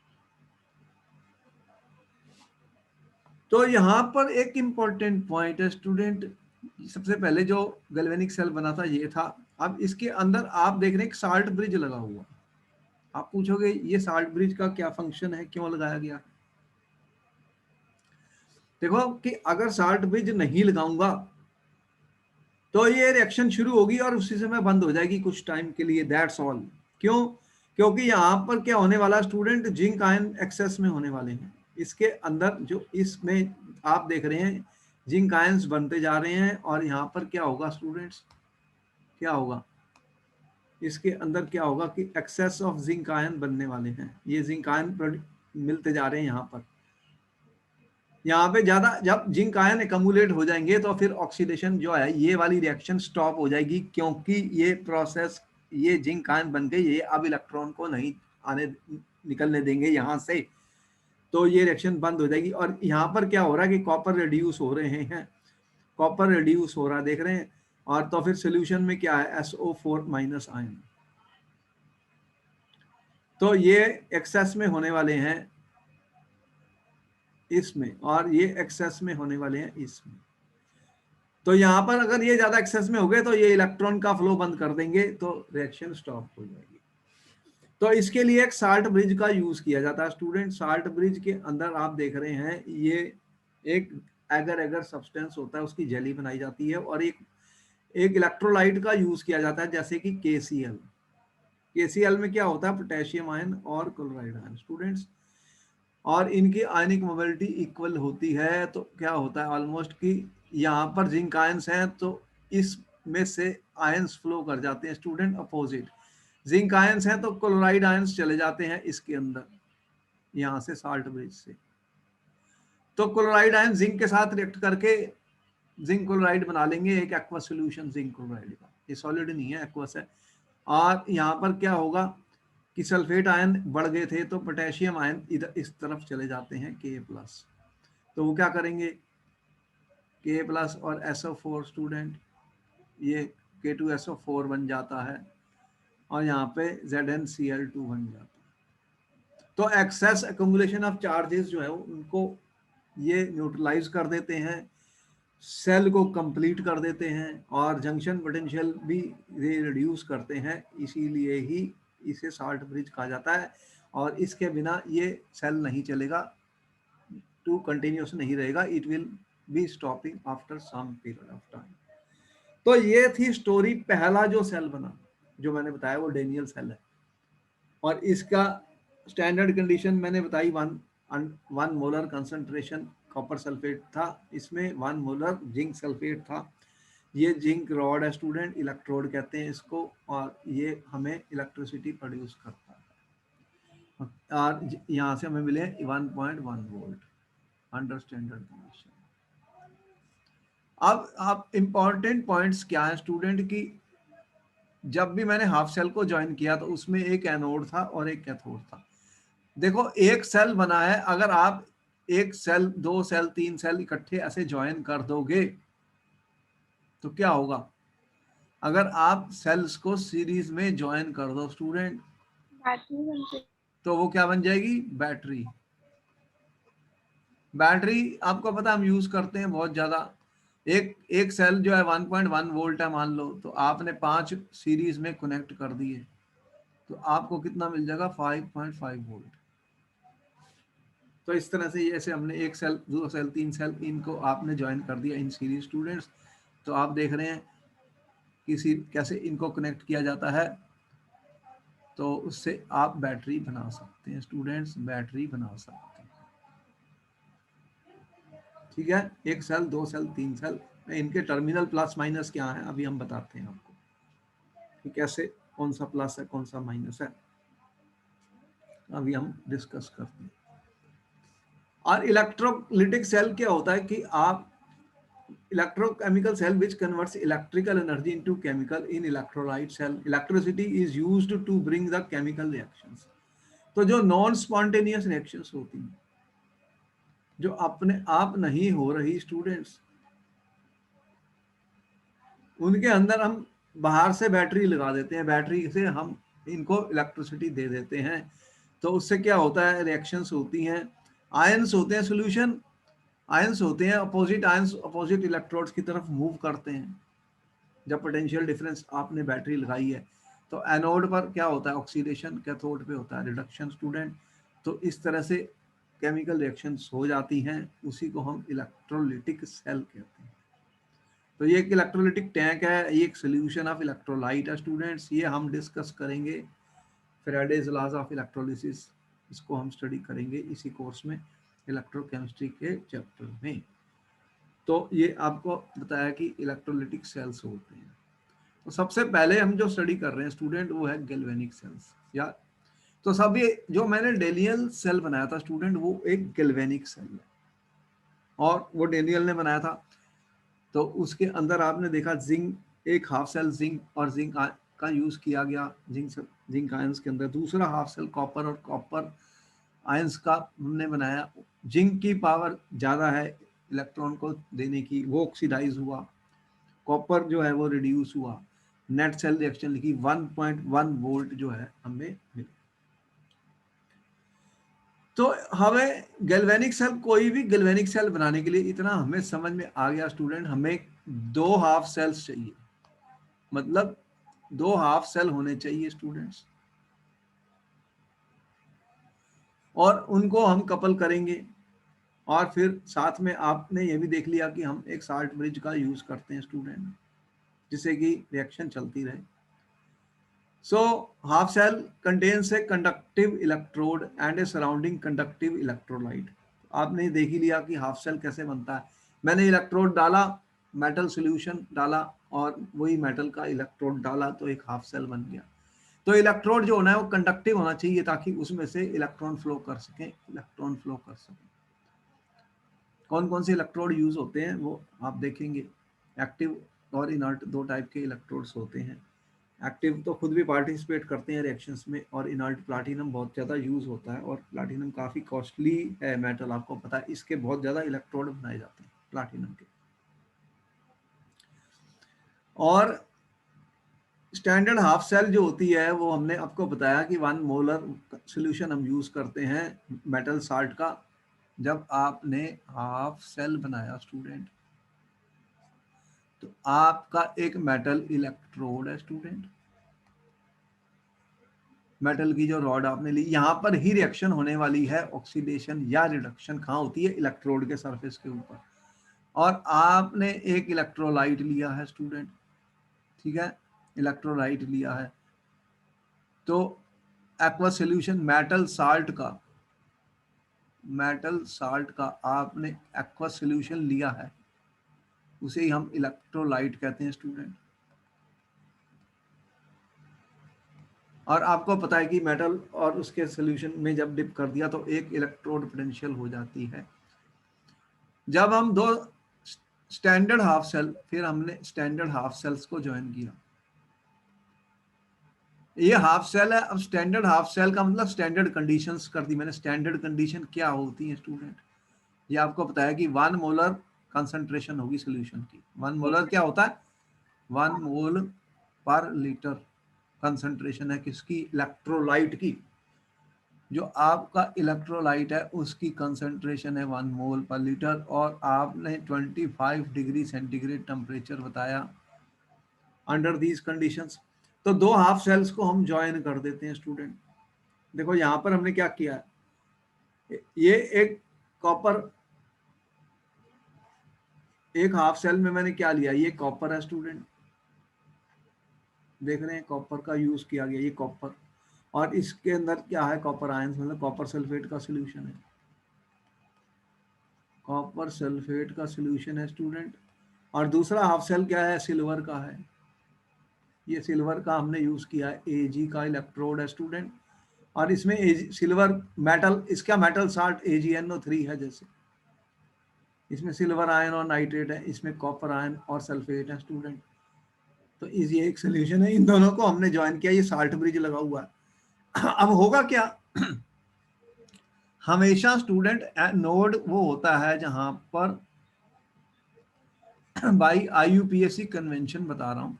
तो यहाँ पर एक इंपॉर्टेंट पॉइंट है स्टूडेंट, सबसे पहले जो गैल्वेनिक सेल बना था ये था। अब इसके अंदर आप देख रहे हैं एक साल्ट ब्रिज लगा हुआ, आप पूछोगे ये साल्ट ब्रिज का क्या फंक्शन है, क्यों लगाया गया। देखो कि अगर साल्ट ब्रिज नहीं लगाऊंगा तो ये रिएक्शन शुरू होगी और उसी समय बंद हो जाएगी कुछ टाइम के लिए, दैट्स ऑल। क्यों, क्योंकि यहाँ पर क्या होने वाला स्टूडेंट, जिंक आयन एक्सेस में होने वाले हैं इसके अंदर, जो इसमें आप देख रहे हैं जिंक आयंस बनते जा रहे हैं। और यहाँ पर क्या होगा स्टूडेंट्स, क्या होगा इसके अंदर, क्या होगा कि एक्सेस ऑफ जिंक आयन बनने वाले हैं, ये जिंक आयन मिलते जा रहे हैं यहाँ पर। यहाँ पे ज्यादा जब जिंक आयन एकमुलेट हो जाएंगे तो फिर ऑक्सीडेशन जो है, ये वाली रिएक्शन स्टॉप हो जाएगी, क्योंकि ये प्रोसेस, ये जिंक आयन बन गए, ये अब इलेक्ट्रॉन को नहीं आने निकलने देंगे यहाँ से, तो ये रिएक्शन बंद हो जाएगी। और यहाँ पर क्या हो रहा है कि कॉपर रिड्यूस हो रहे हैं, कॉपर रिड्यूस हो रहा है देख रहे हैं। और तो फिर सोल्यूशन में क्या है, SO4- आयन, तो ये एक्सेस में होने वाले हैं इसमें, और ये एक्सेस में होने वाले हैं इसमें। तो यहाँ पर अगर ये ज्यादा एक्सेस में हो गए तो ये इलेक्ट्रॉन का फ्लो बंद कर देंगे, तो रिएक्शन स्टॉप हो जाएगी। तो इसके लिए एक साल्ट ब्रिज का यूज किया जाता है स्टूडेंट। साल्ट ब्रिज के अंदर आप देख रहे हैं ये एक एगर एगर सब्सटेंस होता है, उसकी जेली बनाई जाती है, और एक इलेक्ट्रोलाइट का यूज किया जाता है जैसे कि KCl। KCl में क्या होता है, पोटेशियम आयन और क्लोराइड आयन स्टूडेंट्स, और इनकी आयनिक मोबिलिटी इक्वल होती है। तो क्या होता है ऑलमोस्ट कि यहाँ पर जिंक आयंस हैं तो इसमें से आयंस फ्लो कर जाते हैं स्टूडेंट अपोजिट। जिंक आयंस हैं तो क्लोराइड आयंस चले जाते हैं इसके अंदर, यहाँ से साल्ट ब्रिज से। तो क्लोराइड आयन जिंक के साथ रिएक्ट करके जिंक क्लोराइड बना लेंगे, एक एक्वस सोल्यूशन जिंक क्लोराइड का। ये सॉलिड नहीं है, एक्वस है। और यहाँ पर क्या होगा कि सल्फेट आयन बढ़ गए थे तो पोटेशियम आयन इधर इस तरफ चले जाते हैं K+। तो वो क्या करेंगे, K+ और SO4 स्टूडेंट, ये K2SO4 बन जाता है और यहाँ पे ZnCl2 बन जाता है। तो एक्सेस एक्युमुलेशन ऑफ चार्जेस जो है उनको ये न्यूट्रलाइज कर देते हैं, सेल को कंप्लीट कर देते हैं और जंक्शन पोटेंशियल भी रिड्यूस करते हैं। इसीलिए ही इसे साल्ट ब्रिज कहा जाता है। और इसके बिना ये सेल नहीं चलेगा, टू कंटिन्यूस नहीं रहेगा, it will be stopping after some period of time. तो ये थी स्टोरी, पहला जो सेल बना जो मैंने बताया वो डेनियल सेल है। और इसका स्टैंडर्ड कंडीशन मैंने बताई, 1 मोलर कंसंट्रेशन कॉपर सल्फेट था, इसमें 1 मोलर जिंक सल्फेट था। ये जिंक रॉड है स्टूडेंट, इलेक्ट्रोड कहते हैं इसको, और ये हमें इलेक्ट्रिसिटी प्रोड्यूस करता है। और यहाँ से हमें मिले 1.1 वोल्ट अंडर स्टैंडर्ड कंडीशन। अब आप इंपॉर्टेंट पॉइंट्स क्या है स्टूडेंट की, जब भी मैंने हाफ सेल को ज्वाइन किया तो उसमें एक एनोड था और एक कैथोड था। देखो एक सेल बना है, अगर आप एक सेल, 2 सेल, 3 सेल इकट्ठे ऐसे ज्वाइन कर दोगे तो क्या होगा, अगर आप सेल्स को सीरीज में ज्वाइन कर दो स्टूडेंट बैटरी बनती तो वो क्या बन जाएगी, बैटरी। बैटरी आपको पता हम यूज करते हैं बहुत ज्यादा। एक सेल जो है 1.1 वोल्ट है मान लो, तो आपने 5 सीरीज में कनेक्ट कर दिए तो आपको कितना मिल जाएगा, 5.5 वोल्ट। तो इस तरह से जैसे हमने एक सेल, 2 सेल, 3 सेल, इनको आपने ज्वाइन कर दिया इन सीरीज स्टूडेंट्स। तो आप देख रहे हैं किसी कैसे इनको कनेक्ट किया जाता है, तो उससे आप बैटरी बना सकते हैं स्टूडेंट्स, बैटरी बना सकते हैं। ठीक है, एक सेल, 2 सेल, 3 सेल, इनके टर्मिनल प्लस माइनस क्या है अभी हम बताते हैं आपको कि कैसे, कौन सा प्लस है कौन सा माइनस है, अभी हम डिस्कस करते हैं। और इलेक्ट्रोलिटिक सेल क्या होता है कि आप electrochemical cell which converts electrical energy into chemical in electrolyte cell, electricity is used to bring the chemical reactions। तो जो नॉन स्पॉन्टेनियस रिएक्शंस होती हैं, जो अपने आप नहीं हो रही स्टूडेंट्स, उनके अंदर हम बाहर से बैटरी लगा देते हैं, बैटरी से हम इनको इलेक्ट्रिसिटी दे देते हैं। तो उससे क्या होता है, रिएक्शंस होती हैं, आयंस होते हैं सोल्यूशन, आयंस होते हैं, अपोजिट आयंस अपोजिट इलेक्ट्रोड्स की तरफ मूव करते हैं। जब पोटेंशियल डिफरेंस आपने बैटरी लगाई है तो एनोड पर क्या होता है, ऑक्सीडेशन, कैथोड पे होता है रिडक्शन स्टूडेंट। तो इस तरह से केमिकल रिएक्शंस हो जाती हैं, उसी को हम इलेक्ट्रोलिटिक सेल कहते हैं। तो ये एक इलेक्ट्रोलिटिक टैंक है, ये एक सोल्यूशन ऑफ इलेक्ट्रोलाइट है स्टूडेंट्स, ये हम डिस्कस करेंगे फैराडेज लॉज ऑफ इलेक्ट्रोलिसिस, इसको हम स्टडी करेंगे इसी कोर्स में, इलेक्ट्रोकेमिस्ट्री के चैप्टर में। तो ये आपको बताया कि इलेक्ट्रोलिटिक सेल्स होते हैं। तो सबसे पहले हम जो स्टडी कर रहे हैं स्टूडेंट वो है गैल्वेनिक सेल्स। या तो सब ये जो मैंने डेनियल सेल बनाया था स्टूडेंट वो एक गैल्वेनिक सेल है, और वो डेनियल ने बनाया था। तो उसके अंदर आपने देखा जिंक, एक हाफ सेल जिंक और जिंक का यूज किया गया, जिंक आयंस के अंदर। दूसरा हाफ सेल कॉपर और कॉपर आयंस का हमने बनाया। जिंक की पावर ज़्यादा है इलेक्ट्रॉन को देने की, वो ऑक्सीडाइज हुआ, कॉपर जो है वो रिड्यूस हुआ। नेट सेल रिएक्शन लिखी, 1.1 वोल्ट जो है हमें मिला। तो हमें गैल्वेनिक सेल, कोई भी गैल्वेनिक सेल बनाने के लिए इतना हमें समझ में आ गया स्टूडेंट, हमें 2 हाफ सेल्स चाहिए, मतलब 2 हाफ सेल होने चाहिए स्टूडेंट्स, और उनको हम कपल करेंगे। और फिर साथ में आपने ये भी देख लिया कि हम एक साल्ट ब्रिज का यूज करते हैं स्टूडेंट, जिससे कि रिएक्शन चलती रहे। So half cell contains a conductive electrode and a surrounding conductive electrolyte. आपने देख ही लिया कि हाफ सेल कैसे बनता है। मैंने इलेक्ट्रोड डाला, मेटल सॉल्यूशन डाला और वही मेटल का इलेक्ट्रोड डाला तो एक हाफ सेल बन गया। तो इलेक्ट्रोड जो होना है वो कंडक्टिव होना चाहिए ताकि उसमें से इलेक्ट्रॉन फ्लो कर सके। कौन कौन से इलेक्ट्रोड यूज होते हैं वो आप देखेंगे। एक्टिव और इनर्ट दो टाइप के इलेक्ट्रोड्स होते हैं। एक्टिव तो खुद भी पार्टिसिपेट करते हैं रिएक्शंस में, और इनर्ट प्लाटिनम बहुत ज़्यादा यूज होता है, और प्लाटिनम काफ़ी कॉस्टली है मेटल, आपको पता है। इसके बहुत ज़्यादा इलेक्ट्रोड बनाए जाते हैं प्लाटिनम के। और स्टैंडर्ड हाफ सेल जो होती है वो हमने आपको बताया कि 1 मोलर सोल्यूशन हम यूज करते हैं मेटल साल्ट का। जब आपने हाफ सेल बनाया स्टूडेंट, तो आपका एक मेटल इलेक्ट्रोड है स्टूडेंट। मेटल की जो रॉड आपने ली, यहां पर ही रिएक्शन होने वाली है, ऑक्सीडेशन या रिडक्शन कहाँ होती है? इलेक्ट्रोड के सरफेस के ऊपर। और आपने एक इलेक्ट्रोलाइट लिया है स्टूडेंट, ठीक है, इलेक्ट्रोलाइट लिया है। तो एक्वा सोल्यूशन मेटल साल्ट का आपने एक्वा सोल्यूशन लिया है, उसे ही हम इलेक्ट्रोलाइट कहते हैं स्टूडेंट। और आपको पता है कि मेटल और उसके सोल्यूशन में जब डिप कर दिया तो एक इलेक्ट्रोड पोटेंशियल हो जाती है। जब हम दो स्टैंडर्ड हाफ सेल, फिर हमने स्टैंडर्ड हाफ सेल्स को ज्वाइन किया। ये हाफ सेल है। अब स्टैंडर्ड हाफ सेल का मतलब स्टैंडर्ड कंडीशंस कर दी मैंने। स्टैंडर्ड कंडीशन क्या होती है स्टूडेंट? ये आपको पता है कि 1 मोलर कंसंट्रेशन होगी सोल्यूशन की। 1 मोलर क्या होता है? 1 मोल पर लीटर कंसंट्रेशन है किसकी? इलेक्ट्रोलाइट की। जो आपका इलेक्ट्रोलाइट है उसकी कंसंट्रेशन है 1 मोल पर लीटर, और आपने 25 डिग्री सेंटीग्रेड टेम्परेचर बताया अंडर दीज कंडीशंस। तो दो हाफ सेल्स को हम ज्वाइन कर देते हैं स्टूडेंट। देखो यहां पर हमने क्या किया है, ये एक कॉपर, एक हाफ सेल में मैंने क्या लिया, ये कॉपर है स्टूडेंट, देख रहे हैं कॉपर का यूज किया गया, ये कॉपर। और इसके अंदर क्या है? कॉपर आयंस, मतलब कॉपर सल्फेट का सोल्यूशन है। कॉपर सल्फेट का सोल्यूशन है स्टूडेंट। और दूसरा हाफ सेल क्या है? सिल्वर का है। ये सिल्वर का हमने यूज किया है, Ag का इलेक्ट्रोड है स्टूडेंट। और इसमें सिल्वर मेटल, इसका मेटल साल्ट AgNO3 है। जैसे इसमें सिल्वर आयन और नाइट्रेट है, इसमें कॉपर आयन और सल्फेट है स्टूडेंट। तो ये एक सोल्यूशन है, इन दोनों को हमने ज्वाइन किया, ये साल्ट ब्रिज लगा हुआ है। अब होगा क्या? हमेशा स्टूडेंट नोड वो होता है जहां पर बाई IUPAC कन्वेंशन बता रहा हूं।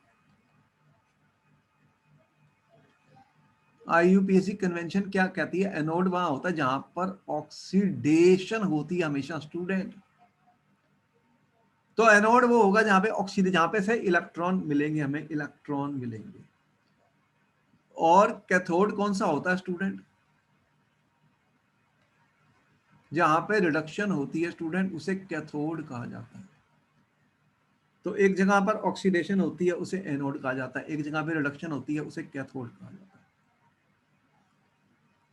IUPAC कन्वेंशन क्या कहती है? एनोड वहां होता है जहां पर ऑक्सीडेशन होती है हमेशा स्टूडेंट। तो एनोड वो होगा जहां पे ऑक्सीजन, जहां पे से इलेक्ट्रॉन मिलेंगे, हमें इलेक्ट्रॉन मिलेंगे। और कैथोड कौन सा होता है स्टूडेंट? जहां पे रिडक्शन होती है स्टूडेंट, उसे कैथोड कहा जाता है। तो एक जगह पर ऑक्सीडेशन होती है उसे एनोड कहा जाता है, एक जगह पे रिडक्शन होती है उसे कैथोड कहा जाता है।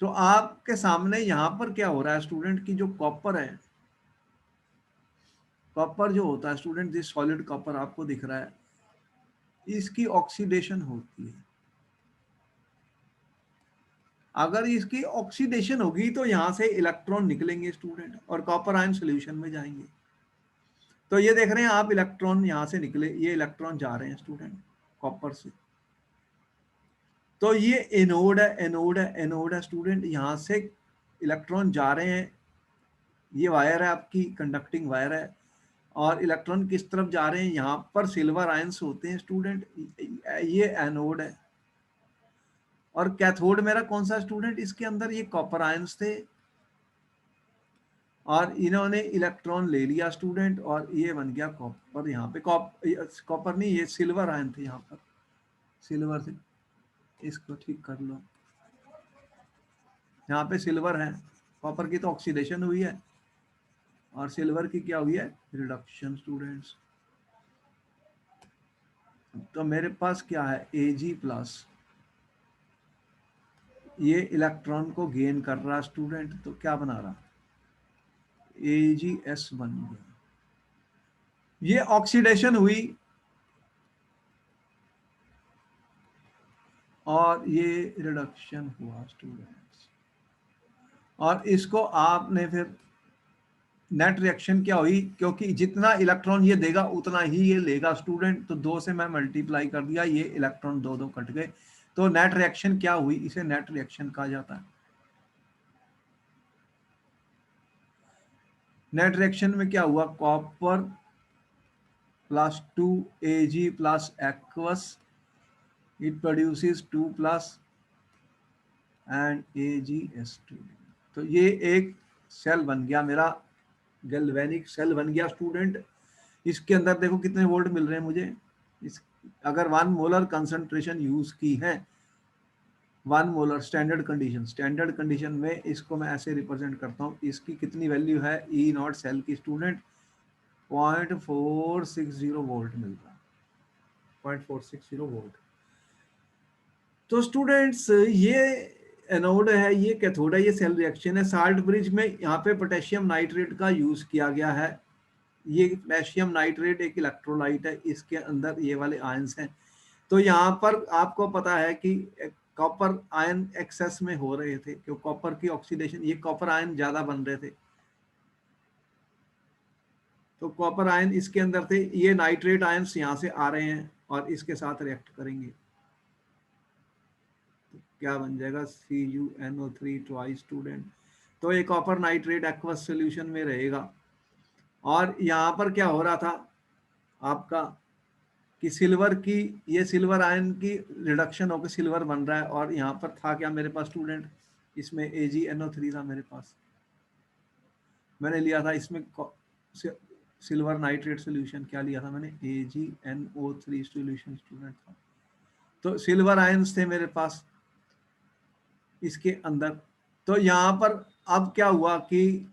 तो आपके सामने यहां पर क्या हो रहा है स्टूडेंट की जो कॉपर है, कॉपर जो होता है स्टूडेंट, जिस सॉलिड कॉपर आपको दिख रहा है, इसकी ऑक्सीडेशन होती है। अगर इसकी ऑक्सीडेशन होगी तो यहां से इलेक्ट्रॉन निकलेंगे स्टूडेंट और कॉपर आयन सॉल्यूशन में जाएंगे। तो ये देख रहे हैं आप, इलेक्ट्रॉन यहां से निकले, ये इलेक्ट्रॉन जा रहे हैं स्टूडेंट कॉपर से। तो ये एनोड है, एनोड है, एनोड है स्टूडेंट, यहां से इलेक्ट्रॉन जा रहे हैं। ये वायर है आपकी, कंडक्टिंग वायर है। और इलेक्ट्रॉन किस तरफ जा रहे हैं? यहाँ पर सिल्वर आयंस होते हैं स्टूडेंट, ये एनोड है। और कैथोड मेरा कौन सा स्टूडेंट? इसके अंदर ये कॉपर आयंस थे, और इन्होंने इलेक्ट्रॉन ले लिया स्टूडेंट, और ये बन गया कॉपर। यहाँ पे कॉपर नहीं, ये सिल्वर आयन थे यहाँ पर, सिल्वर थे। इसको ठीक कर लो, यहाँ पे सिल्वर है। कॉपर की तो ऑक्सीडेशन हुई है, और सिल्वर की क्या हुई है? Reduction students. तो मेरे पास क्या है? Ag प्लस, ये इलेक्ट्रॉन को गेन कर रहा स्टूडेंट, तो क्या बना रहा, AgS बन गया। ये ऑक्सीडेशन हुई और ये रिडक्शन हुआ स्टूडेंट्स, और इसको आपने फिर नेट रिएक्शन क्या हुई, क्योंकि जितना इलेक्ट्रॉन ये देगा उतना ही ये लेगा स्टूडेंट, तो 2 से मैं मल्टीप्लाई कर दिया, ये इलेक्ट्रॉन 2 कट गए, तो नेट रिएक्शन क्या हुई, इसे नेट रिएक्शन कहा जाता है। नेट रिएक्शन में क्या हुआ, copper plus 2 Ag plus aqueous, it produces 2 plus and AgS2। तो ये एक सेल बन गया मेरा, गैल्वेनिक सेल बन गया स्टूडेंट। इसके अंदर देखो कितने वोल्ट मिल रहे हैं मुझे, इस अगर 1 मोलर कंसंट्रेशन यूज की है, 1 मोलर स्टैंडर्ड कंडीशन में इसको मैं ऐसे रिप्रेजेंट करता हूँ, इसकी कितनी वैल्यू है ई नॉट सेल की स्टूडेंट, 0.460 वोल्ट मिल रहा है, 0.460 वोल्ट। तो स्टूडेंट्स ये एनोड है, ये कैथोड है, ये सेल रिएक्शन है। साल्ट ब्रिज में यहाँ पे पोटेशियम नाइट्रेट का यूज किया गया है। ये पोटेशियम नाइट्रेट एक इलेक्ट्रोलाइट है, इसके अंदर ये वाले आयंस हैं। तो यहाँ पर आपको पता है कि कॉपर आयन एक्सेस में हो रहे थे, क्योंकि कॉपर की ऑक्सीडेशन, ये कॉपर आयन ज्यादा बन रहे थे, तो कॉपर आयन इसके अंदर थे, ये नाइट्रेट आयंस यहाँ से आ रहे हैं और इसके साथ रिएक्ट करेंगे, क्या बन जाएगा, CuNO3 ट्वाइस स्टूडेंट। तो ये कॉपर नाइट्रेट एक्वस सॉल्यूशन में रहेगा। और यहाँ पर क्या हो रहा था आपका कि सिल्वर की, ये सिल्वर आयन की रिडक्शन होकर सिल्वर बन रहा है, और यहाँ पर था क्या मेरे पास स्टूडेंट, इसमें AgNO3 था मेरे पास, मैंने लिया था इसमें सिल्वर नाइट्रेट सॉल्यूशन, क्या लिया था मैंने, AgNO3 सॉल्यूशन स्टूडेंट था। तो सिल्वर आयंस थे मेरे पास इसके अंदर। तो यहाँ पर अब क्या हुआ कि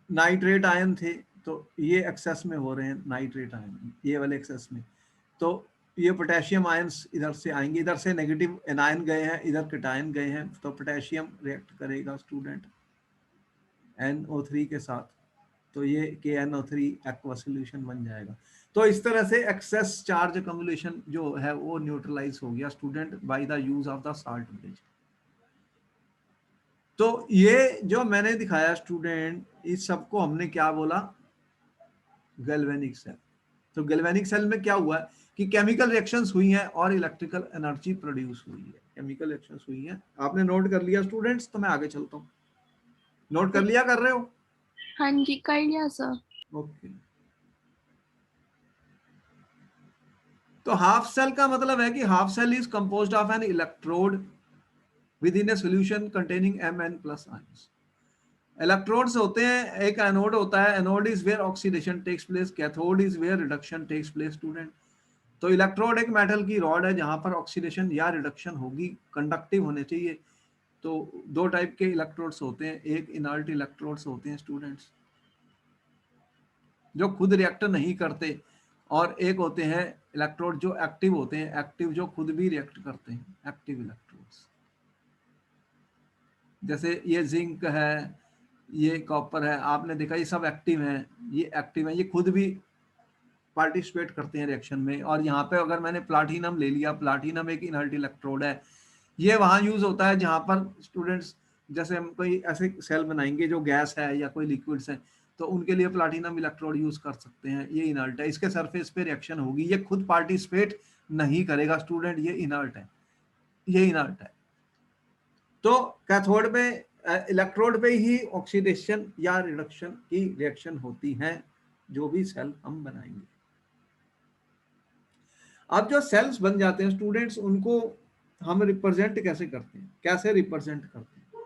नाइट्रेट आयन थे, तो ये एक्सेस में हो रहे हैं नाइट्रेट आयन, ये वाले एक्सेस में, तो ये पोटेशियम आयंस इधर से आएंगे, इधर से नेगेटिव एनायन गए हैं, इधर कैटायन गए हैं, तो पोटेशियम रिएक्ट करेगा स्टूडेंट NO3 के साथ, तो ये KNO3 एक्वा सॉल्यूशन बन जाएगा। तो इस तरह से एक्सेस चार्ज अक्यूमुलेशन जो है वो न्यूट्रलाइज हो गया student bye the use of the salt bridge. तो ये जो मैंने दिखाया स्टूडेंट, इस सबको हमने क्या बोला, गैल्वेनिक सेल। तो गैल्वेनिक सेल में क्या हुआ कि केमिकल रिएक्शंस हुई हैं और इलेक्ट्रिकल एनर्जी प्रोड्यूस हुई है, केमिकल रिएक्शंस हुई हैं। आपने नोट कर लिया स्टूडेंट्स, तो मैं आगे चलता हूँ। नोट कर लिया, कर रहे हो? हाँ जी कर लिया सर। ओके। तो हाफ सेल का मतलब है कि half cell is composed of an electrode within a solution containing Mn plus ions. Electrodes होते हैं, एक एनोड होता है, anode is where oxidation takes place, cathode is where reduction takes place student. तो इलेक्ट्रोड एक metal की rod है जहां पर ऑक्सीडेशन या रिडक्शन होगी, कंडक्टिव होने चाहिए। तो 2 टाइप के इलेक्ट्रोड्स होते हैं, एक इनर्ट इलेक्ट्रोड्स होते हैं स्टूडेंट्स जो खुद रिएक्ट नहीं करते, और एक होते हैं इलेक्ट्रोड जो एक्टिव होते हैं, एक्टिव जो खुद भी रिएक्ट करते हैं, एक्टिव इलेक्ट्रोड्स। जैसे ये जिंक है, ये कॉपर है, आपने देखा ये सब एक्टिव हैं, ये एक्टिव हैं, ये खुद भी पार्टिसिपेट करते हैं रिएक्शन में। और यहाँ पे अगर मैंने प्लाटिनम ले लिया, प्लाटिनम एक इनर्ट इलेक्ट्रोड है, ये वहाँ यूज होता है जहाँ पर स्टूडेंट्स, जैसे हम कोई ऐसे सेल बनाएंगे जो गैस है या कोई लिक्विड्स है, तो उनके लिए प्लाटिनम इलेक्ट्रोड यूज कर सकते हैं। ये इनर्ट है, इसके सरफेस पे रिएक्शन होगी, ये खुद पार्टिसिपेट नहीं करेगा स्टूडेंट, ये इनर्ट है, ये इनर्ट है। तो कैथोड में इलेक्ट्रोड पे ही ऑक्सीडेशन या रिडक्शन की रिएक्शन होती है, जो भी सेल हम बनाएंगे। अब जो सेल्स बन जाते हैं स्टूडेंट्स, उनको हम रिप्रेजेंट कैसे करते हैं, कैसे रिप्रेजेंट करते हैं?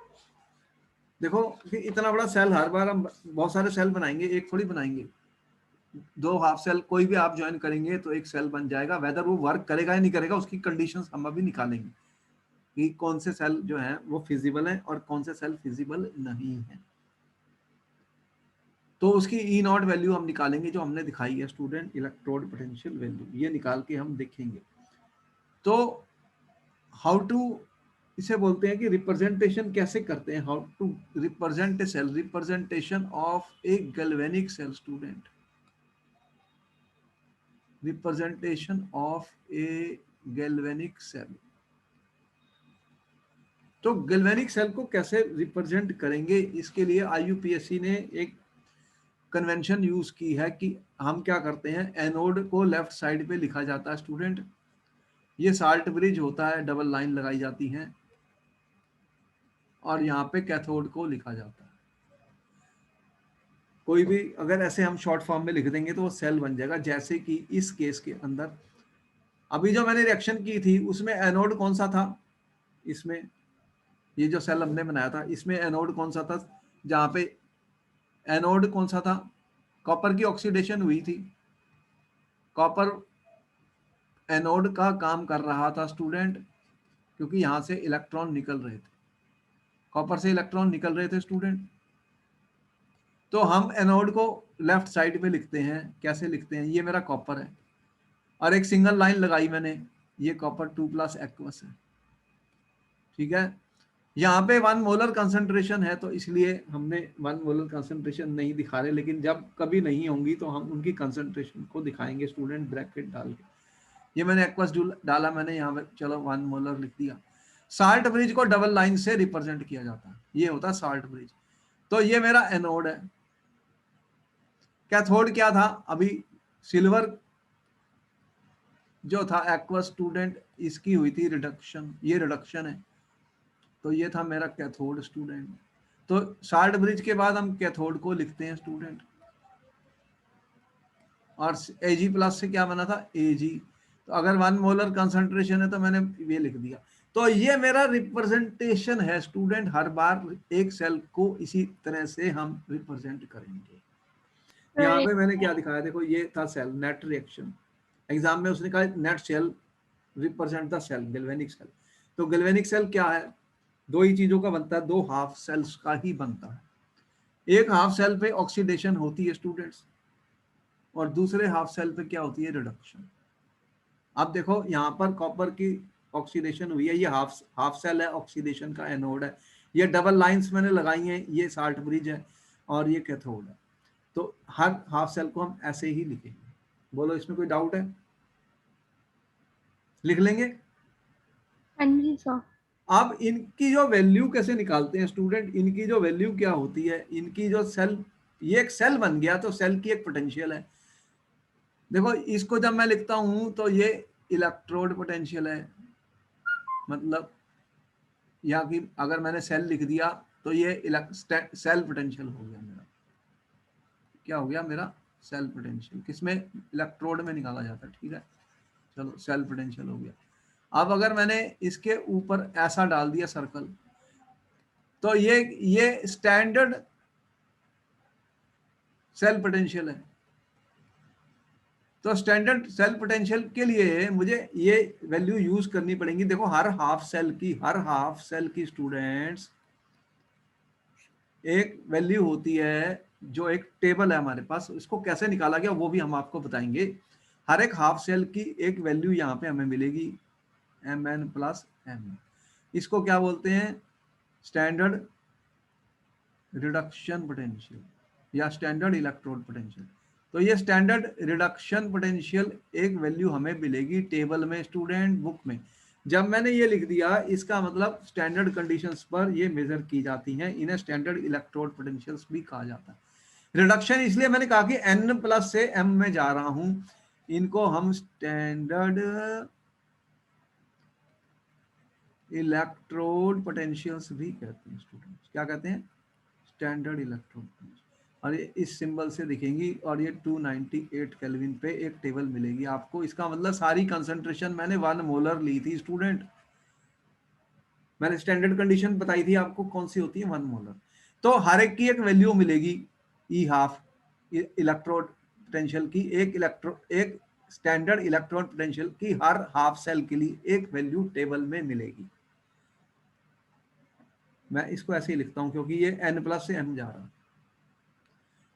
देखो कि इतना बड़ा सेल, हर बार हम बहुत सारे सेल बनाएंगे, एक थोड़ी बनाएंगे, 2 हाफ सेल कोई भी आप ज्वाइन करेंगे तो एक सेल बन जाएगा। वेदर वो वर्क करेगा या नहीं करेगा उसकी कंडीशंस हम अभी निकालेंगे कि कौन से सेल जो है वो फिजिबल है और कौन से सेल फिजिबल नहीं है। तो उसकी ई नॉट वैल्यू हम निकालेंगे जो हमने दिखाई है स्टूडेंट, इलेक्ट्रोड पोटेंशियल वैल्यू, ये निकाल के हम देखेंगे। तो हाउ टू इसे बोलते हैं कि रिप्रेजेंटेशन कैसे करते हैं, how to represent a cell, representation of a galvanic cell student, representation of a galvanic cell. तो गैल्वेनिक सेल को कैसे रिप्रेजेंट करेंगे, इसके लिए आईयूपीएससी ने एक कन्वेंशन यूज की है कि हम क्या करते हैं, एनोड को लेफ्ट साइड पे लिखा जाता है स्टूडेंट, ये साल्ट ब्रिज होता है, डबल लाइन लगाई जाती है, और यहाँ पे कैथोड को लिखा जाता है। कोई भी अगर ऐसे हम शॉर्ट फॉर्म में लिख देंगे तो वो सेल बन जाएगा। जैसे कि इस केस के अंदर अभी जो मैंने रिएक्शन की थी उसमें एनोड कौन सा था, इसमें ये जो सेल हमने बनाया था इसमें एनोड कौन सा था, जहाँ पे एनोड कौन सा था, कॉपर की ऑक्सीडेशन हुई थी, कॉपर एनोड का काम कर रहा था स्टूडेंट, क्योंकि यहाँ से इलेक्ट्रॉन निकल रहे थे, कॉपर से इलेक्ट्रॉन निकल रहे थे स्टूडेंट। तो हम एनोड को लेफ्ट साइड पे लिखते हैं, कैसे लिखते हैं, ये मेरा कॉपर है और एक सिंगल लाइन लगाई मैंने, ये कॉपर 2+ एक्वस है, ठीक है। यहाँ पे 1 मोलर कंसंट्रेशन है तो इसलिए हमने 1 मोलर कंसंट्रेशन नहीं दिखा रहे, लेकिन जब कभी नहीं होंगी तो हम उनकी कंसंट्रेशन को दिखाएंगे स्टूडेंट, ब्रैकेट डाल के। ये मैंने एक्वस डाला मैंने यहाँ पे, चलो 1 मोलर लिख दिया। साल्ट ब्रिज को डबल लाइन से रिप्रेजेंट किया जाता है, ये होता है साल्ट ब्रिज। तो ये मेरा एनोड है। कैथोड क्या था, अभी सिल्वर जो था एक्वस स्टूडेंट, इसकी हुई थी रिडक्शन, ये रिडक्शन है, तो ये था मेरा कैथोड स्टूडेंट। तो साल्ट ब्रिज के बाद हम कैथोड को लिखते हैं स्टूडेंट, और Ag+ से क्या बना था, Ag। तो अगर 1 मोलर कंसंट्रेशन है तो मैंने ये लिख दिया। तो ये मेरा रिप्रेजेंटेशन है स्टूडेंट, हर बार एक सेल को इसी तरह से हम रिप्रेजेंट करेंगे। यहाँ पे मैंने क्या दिखाया, देखो ये था सेल, नेट रिएक्शन, एग्जाम में उसने कहा net cell represent the cell, galvanic cell. तो गैल्वेनिक सेल क्या है, दो ही चीजों का बनता है, 2 हाफ सेल्स का ही बनता है। एक हाफ सेल पे ऑक्सीडेशन होती है स्टूडेंट्स, और दूसरे हाफ सेल पे क्या होती है, रिडक्शन। अब देखो यहाँ पर कॉपर की ऑक्सीडेशन हुई है, ये हाफ सेल है, ऑक्सीडेशन का एनोड है, ये डबल लाइंस मैंने लगाई हैं, ये साल्ट ब्रिज है और ये कैथोड है। तो हर हाफ सेल को हम ऐसे ही लिखेंगे। बोलो इसमें कोई डाउट है, लिख लेंगे। हाँ जी सर। अब इनकी जो वैल्यू कैसे निकालते हैं स्टूडेंट, इनकी जो वैल्यू क्या होती है, इनकी जो सेल, ये एक सेल बन गया तो सेल की एक पोटेंशियल है। देखो इसको जब मैं लिखता हूं तो ये इलेक्ट्रोड पोटेंशियल है, मतलब यहाँ की अगर मैंने सेल लिख दिया तो ये सेल पोटेंशियल हो गया मेरा, क्या हो गया मेरा, सेल पोटेंशियल। किसमें, इलेक्ट्रोड में निकाला जाता है, ठीक है। चलो सेल पोटेंशियल हो गया। अब अगर मैंने इसके ऊपर ऐसा डाल दिया सर्कल, तो ये स्टैंडर्ड सेल पोटेंशियल है। तो स्टैंडर्ड सेल पोटेंशियल के लिए मुझे ये वैल्यू यूज करनी पड़ेगी। देखो हर हाफ सेल की स्टूडेंट्स एक वैल्यू होती है, जो एक टेबल है हमारे पास, इसको कैसे निकाला गया वो भी हम आपको बताएंगे। हर एक हाफ सेल की एक वैल्यू यहाँ पे हमें मिलेगी, Mn+m। इसको क्या बोलते हैं, स्टैंडर्ड रिडक्शन पोटेंशियल या स्टैंडर्ड इलेक्ट्रोड पोटेंशियल। तो ये स्टैंडर्ड रिडक्शन पोटेंशियल एक वैल्यू हमें मिलेगी टेबल में स्टूडेंट, बुक में। जब मैंने ये लिख दिया, इसका मतलब स्टैंडर्ड कंडीशंस पर ये मेजर की जाती हैं, इन्हें स्टैंडर्ड इलेक्ट्रोड पोटेंशियल्स भी कहा जाता है। रिडक्शन इसलिए मैंने कहा कि N+ से M में जा रहा हूं, इनको हम स्टैंडर्ड इलेक्ट्रोड पोटेंशियल्स भी कहते हैं स्टूडेंट्स। क्या कहते हैं, स्टैंडर्ड इलेक्ट्रोड पोटेंशियल। और ये इस सिंबल से दिखेंगी, और ये 298 केल्विन पे एक टेबल मिलेगी आपको। इसका मतलब सारी कंसंट्रेशन मैंने 1 मोलर ली थी स्टूडेंट, मैंने स्टैंडर्ड कंडीशन बताई थी आपको कौन सी होती है, 1 मोलर। तो हर एक की एक वैल्यू मिलेगी, E½ इलेक्ट्रोड पोटेंशियल की, एक स्टैंडर्ड इलेक्ट्रोड पोटेंशियल की हर हाफ सेल के लिए एक वैल्यू टेबल में मिलेगी। मैं इसको ऐसे ही लिखता हूं क्योंकि ये N+ से M जा रहा है।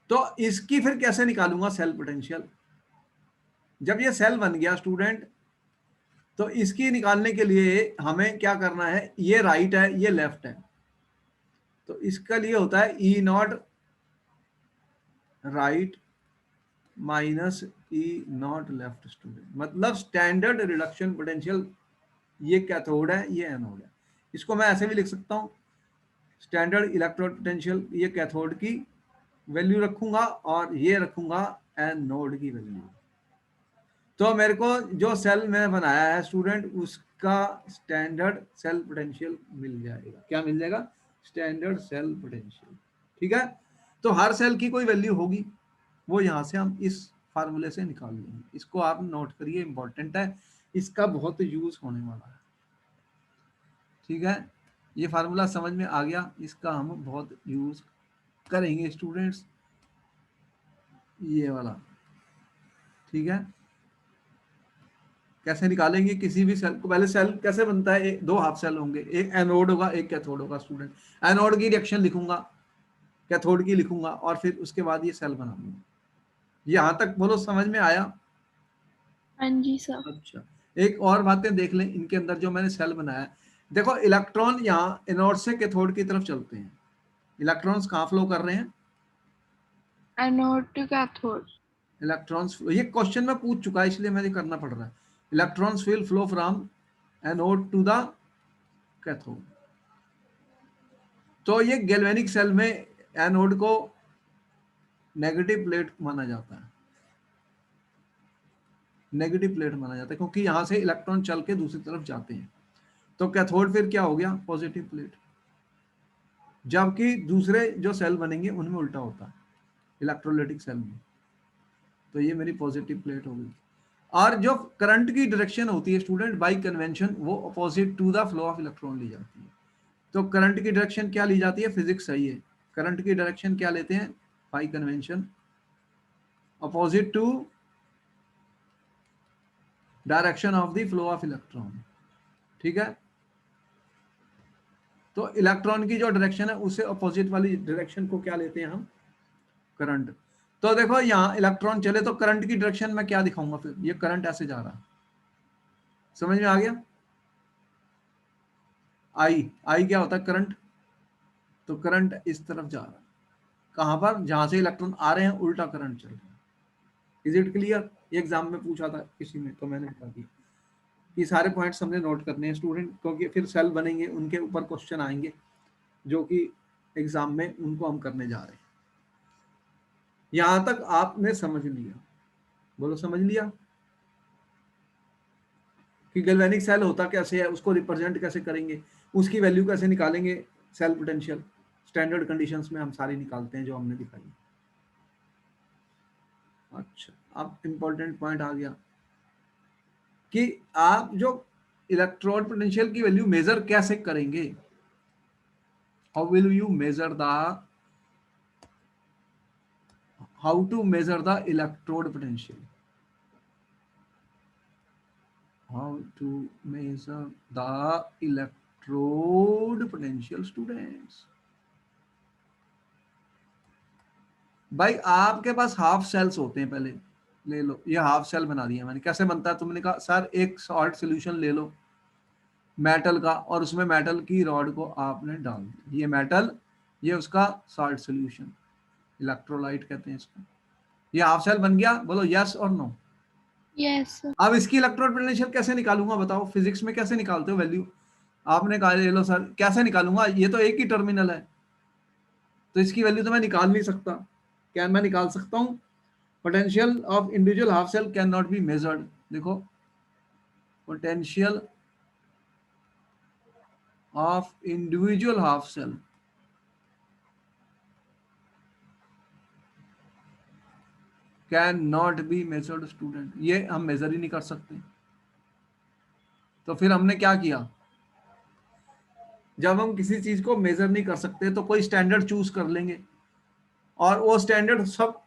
तो इसकी फिर कैसे निकालूंगा सेल पोटेंशियल, जब ये सेल बन गया स्टूडेंट, तो इसकी निकालने के लिए हमें क्या करना है, ये राइट है ये लेफ्ट है, तो इसका लिए होता है E nought right minus E nought left student, मतलब स्टैंडर्ड रिडक्शन पोटेंशियल ये कैथोड है ये एनोड है। इसको मैं ऐसे भी लिख सकता हूँ, स्टैंडर्ड इलेक्ट्रोड पोटेंशियल ये कैथोड की वैल्यू रखूंगा और ये रखूंगा एनोड की वैल्यू। तो मेरे को जो सेल में बनाया है स्टूडेंट उसका स्टैंडर्ड सेल पोटेंशियल मिल जाएगा। क्या मिल जाएगा? Standard cell potential. ठीक है, तो हर सेल की कोई वैल्यू होगी, वो यहां से हम इस फार्मूले से निकाल लेंगे। इसको आप नोट करिए, इंपॉर्टेंट है, इसका बहुत यूज होने वाला है। ठीक है, ये फार्मूला समझ में आ गया, इसका हम बहुत यूज करेंगे स्टूडेंट्स, ये वाला। ठीक है, कैसे निकालेंगे किसी भी सेल को? पहले सेल कैसे बनता है, दो हाफ सेल होंगे, एक एनोड होगा एक कैथोड होगा स्टूडेंट। एनोड की रिएक्शन लिखूंगा, कैथोड की लिखूंगा, और फिर उसके बाद ये सेल बना लूंगा। यहां तक बोलो समझ में आया? हाँ जी सर। अच्छा, एक और बातें देख लें इनके अंदर जो मैंने सेल बनाया है। देखो इलेक्ट्रॉन यहाँ एनोड से कैथोड की तरफ चलते हैं, इलेक्ट्रॉन्स कहाँ फ्लो कर रहे हैं? Anode to cathode. इलेक्ट्रॉन्स, ये क्वेश्चन में पूछ चुका है इसलिए मुझे करना पड़ रहा है। Electrons will flow from anode to the cathode. तो ये गैल्वेनिक सेल में एनोड को नेगेटिव प्लेट माना जाता है, नेगेटिव प्लेट माना जाता है क्योंकि यहां से इलेक्ट्रॉन चल के दूसरी तरफ जाते हैं। तो कैथोड फिर क्या हो गया? Positive plate. जबकि दूसरे जो सेल बनेंगे उनमें उल्टा होता है, इलेक्ट्रोलाइटिक सेल में। तो ये मेरी पॉजिटिव प्लेट हो गई। और जो करंट की डायरेक्शन होती है स्टूडेंट बाय कन्वेंशन, वो opposite to the flow of electron ली जाती है। तो करंट की डायरेक्शन क्या ली जाती है? फिजिक्स सही है, करंट की डायरेक्शन क्या लेते हैं by convention? Opposite to direction of the flow of electron. ठीक है, तो इलेक्ट्रॉन की जो डायरेक्शन है उससे अपोजिट वाली डायरेक्शन को क्या लेते हैं हम? करंट। तो देखो यहाँ इलेक्ट्रॉन चले तो करंट की डायरेक्शन में क्या दिखाऊंगा, फिर ये करंट ऐसे जा रहा है, समझ में आ गया? आई, आई क्या होता है? करंट। तो करंट इस तरफ जा रहा है, कहां पर? जहां से इलेक्ट्रॉन आ रहे हैं उल्टा करंट चल रहा है। Is it clear? एग्जाम में पूछा था किसी में तो मैंने बता दिया कि सारे पॉइंट्स हमने नोट करने हैं स्टूडेंट, क्योंकि फिर सेल बनेंगे उनके ऊपर क्वेश्चन आएंगे जो कि एग्जाम में उनको हम करने जा रहे हैं। यहां तक आपने समझ लिया? बोलो समझ लिया कि गैल्वेनिक सेल होता कैसे है, उसको रिप्रेजेंट कैसे करेंगे, उसकी वैल्यू कैसे निकालेंगे, सेल पोटेंशियल स्टैंडर्ड कंडीशंस में हम सारी निकालते हैं जो हमने दिखाई। अच्छा, अब इंपॉर्टेंट पॉइंट आ गया कि आप जो इलेक्ट्रोड पोटेंशियल की वैल्यू मेजर कैसे करेंगे। How will you measure the, how to measure the electrode potential, how to measure the electrode potential students. भाई आपके पास हाफ सेल्स होते हैं, पहले ले लो, ये हाफ सेल बना दिया मैंने। कैसे बनता है? तुमने कहा सर एक सॉल्ट सोल्यूशन ले लो मेटल का, और उसमें मेटल की रॉड को आपने डाल दिया, ये मेटल, ये उसका सॉल्ट सोल्यूशन, इलेक्ट्रोलाइट कहते हैं इसको। ये हाफ सेल बन गया, बोलो यस और नो। Yes sir. अब इसकी इलेक्ट्रोड पोटेंशियल कैसे निकालूंगा बताओ? फिजिक्स में कैसे निकालते हो वैल्यू? आपने कहा ले लो सर, कैसे निकालूंगा, ये तो एक ही टर्मिनल है, तो इसकी वैल्यू तो मैं निकाल नहीं सकता। क्या मैं निकाल सकता हूं? Potential of individual half cell can not be measured. देखो, potential of individual half cell can not be measured student, ये हम मेजर ही नहीं कर सकते। तो फिर हमने क्या किया? जब हम किसी चीज को मेजर नहीं कर सकते तो कोई स्टैंडर्ड चूज कर लेंगे, और वो स्टैंडर्ड सब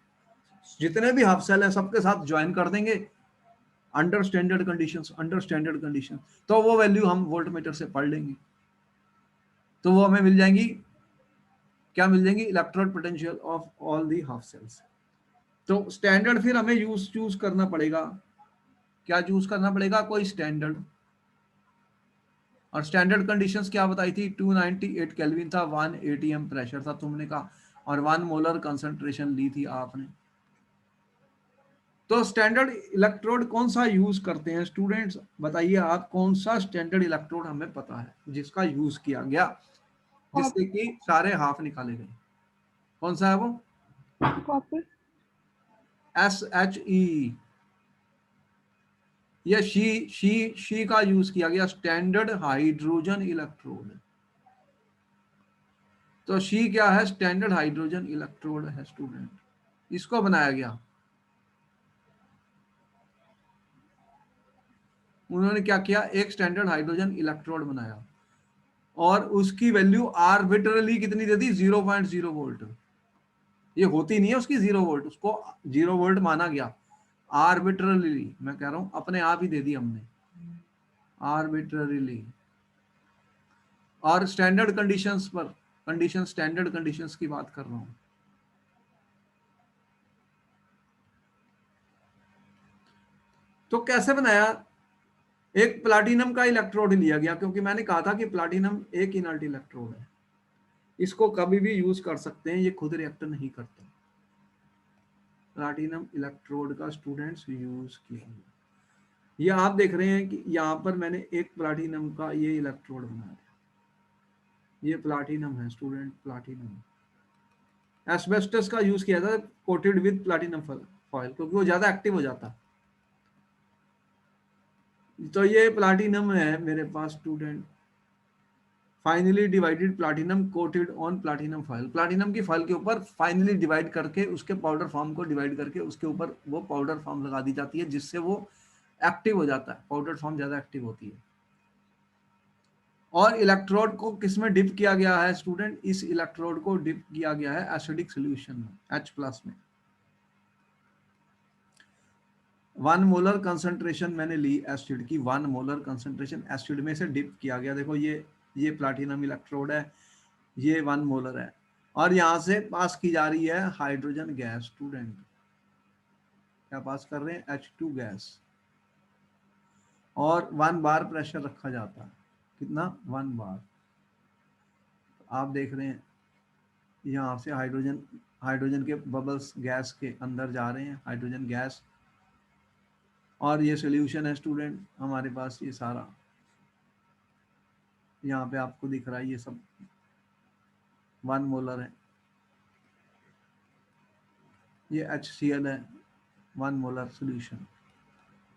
जितने भी हाफ सेल हैं सबके साथ ज्वाइन कर देंगे under standard conditions, under standard condition, तो वो वैल्यू हम वोल्टमीटर से पढ़ लेंगे, तो वो हमें मिल जाएंगी। क्या मिल जाएंगी? Electrode potential of all the half cells. तो स्टैंडर्ड फिर हमें यूज चूज करना पड़ेगा। क्या चूज करना पड़ेगा? कोई स्टैंडर्ड। और स्टैंडर्ड कंडीशंस क्या बताई थी, 298 केल्विन था, 1 atm प्रेशर था तुमने कहा, और 1 मोलर कंसंट्रेशन ली थी आपने। तो स्टैंडर्ड इलेक्ट्रोड कौन सा यूज करते हैं स्टूडेंट्स, बताइए आप, कौन सा स्टैंडर्ड इलेक्ट्रोड हमें पता है जिसका यूज किया गया जिससे कि सारे हाफ निकाले गए, कौन सा है वो, कॉपर। SHE, या शी का यूज किया गया, स्टैंडर्ड हाइड्रोजन इलेक्ट्रोड। तो शी क्या है, स्टैंडर्ड हाइड्रोजन इलेक्ट्रोड है स्टूडेंट, इसको बनाया गया। उन्होंने क्या किया, एक स्टैंडर्ड हाइड्रोजन इलेक्ट्रोड बनाया और उसकी वैल्यू आर्बिट्रली कितनी दे दी, 0.0 वोल्ट। ये होती नहीं है उसकी 0 वोल्ट, उसको 0 वोल्ट माना गया आर्बिट्रली, मैं कह रहा हूं अपने आप ही दे दी हमने आर्बिट्ररीली। और स्टैंडर्ड कंडीशंस पर, कंडीशन स्टैंडर्ड कंडीशंस की बात कर रहा हूं। तो कैसे बनाया, एक प्लाटिनम का इलेक्ट्रोड लिया गया, क्योंकि मैंने कहा था कि प्लाटिनम एक इनर्ट इलेक्ट्रोड है, इसको कभी भी यूज कर सकते हैं, ये खुद रिएक्ट नहीं करता। प्लाटिनम इलेक्ट्रोड का स्टूडेंट्स यूज किया गया, ये आप देख रहे हैं कि यहाँ पर मैंने एक प्लाटिनम का ये इलेक्ट्रोड बनाया, ये प्लाटिनम है स्टूडेंट, प्लाटिनम। एस्बेस्टस का यूज किया था कोटेड विद प्लाटिनम फॉयल, क्योंकि वो ज्यादा एक्टिव हो जाता। तो ये प्लाटिनम है मेरे पास student, finely divided platinum coated on platinum foil, platinum की फॉयल के ऊपर फाइनली डिवाइड करके उसके पाउडर फॉर्म को डिवाइड करके उसके ऊपर वो पाउडर फॉर्म लगा दी जाती है, जिससे वो एक्टिव हो जाता है, पाउडर फॉर्म ज्यादा एक्टिव होती है। और इलेक्ट्रोड को किसमें डिप किया गया है स्टूडेंट, इस इलेक्ट्रोड को डिप किया गया है एसिडिक सोल्यूशन में, H+ में। 1 मोलर कंसंट्रेशन मैंने ली एसिड की, 1 मोलर कंसंट्रेशन एसिड में से डिप किया गया। देखो ये प्लाटिनम इलेक्ट्रोड है, ये 1 मोलर है, और यहां से पास की जा रही है हाइड्रोजन गैस स्टूडेंट, क्या पास कर रहे हैं, H2 गैस, और 1 बार प्रेशर रखा जाता है, कितना, 1 बार। आप देख रहे हैं यहाँ से हाइड्रोजन के बबल्स गैस के अंदर जा रहे हैं, हाइड्रोजन गैस, और ये सोल्यूशन है स्टूडेंट हमारे पास, ये सारा यहाँ पे आपको दिख रहा है, ये सब 1 मोलर है, ये HCl है, 1 मोलर सोल्यूशन,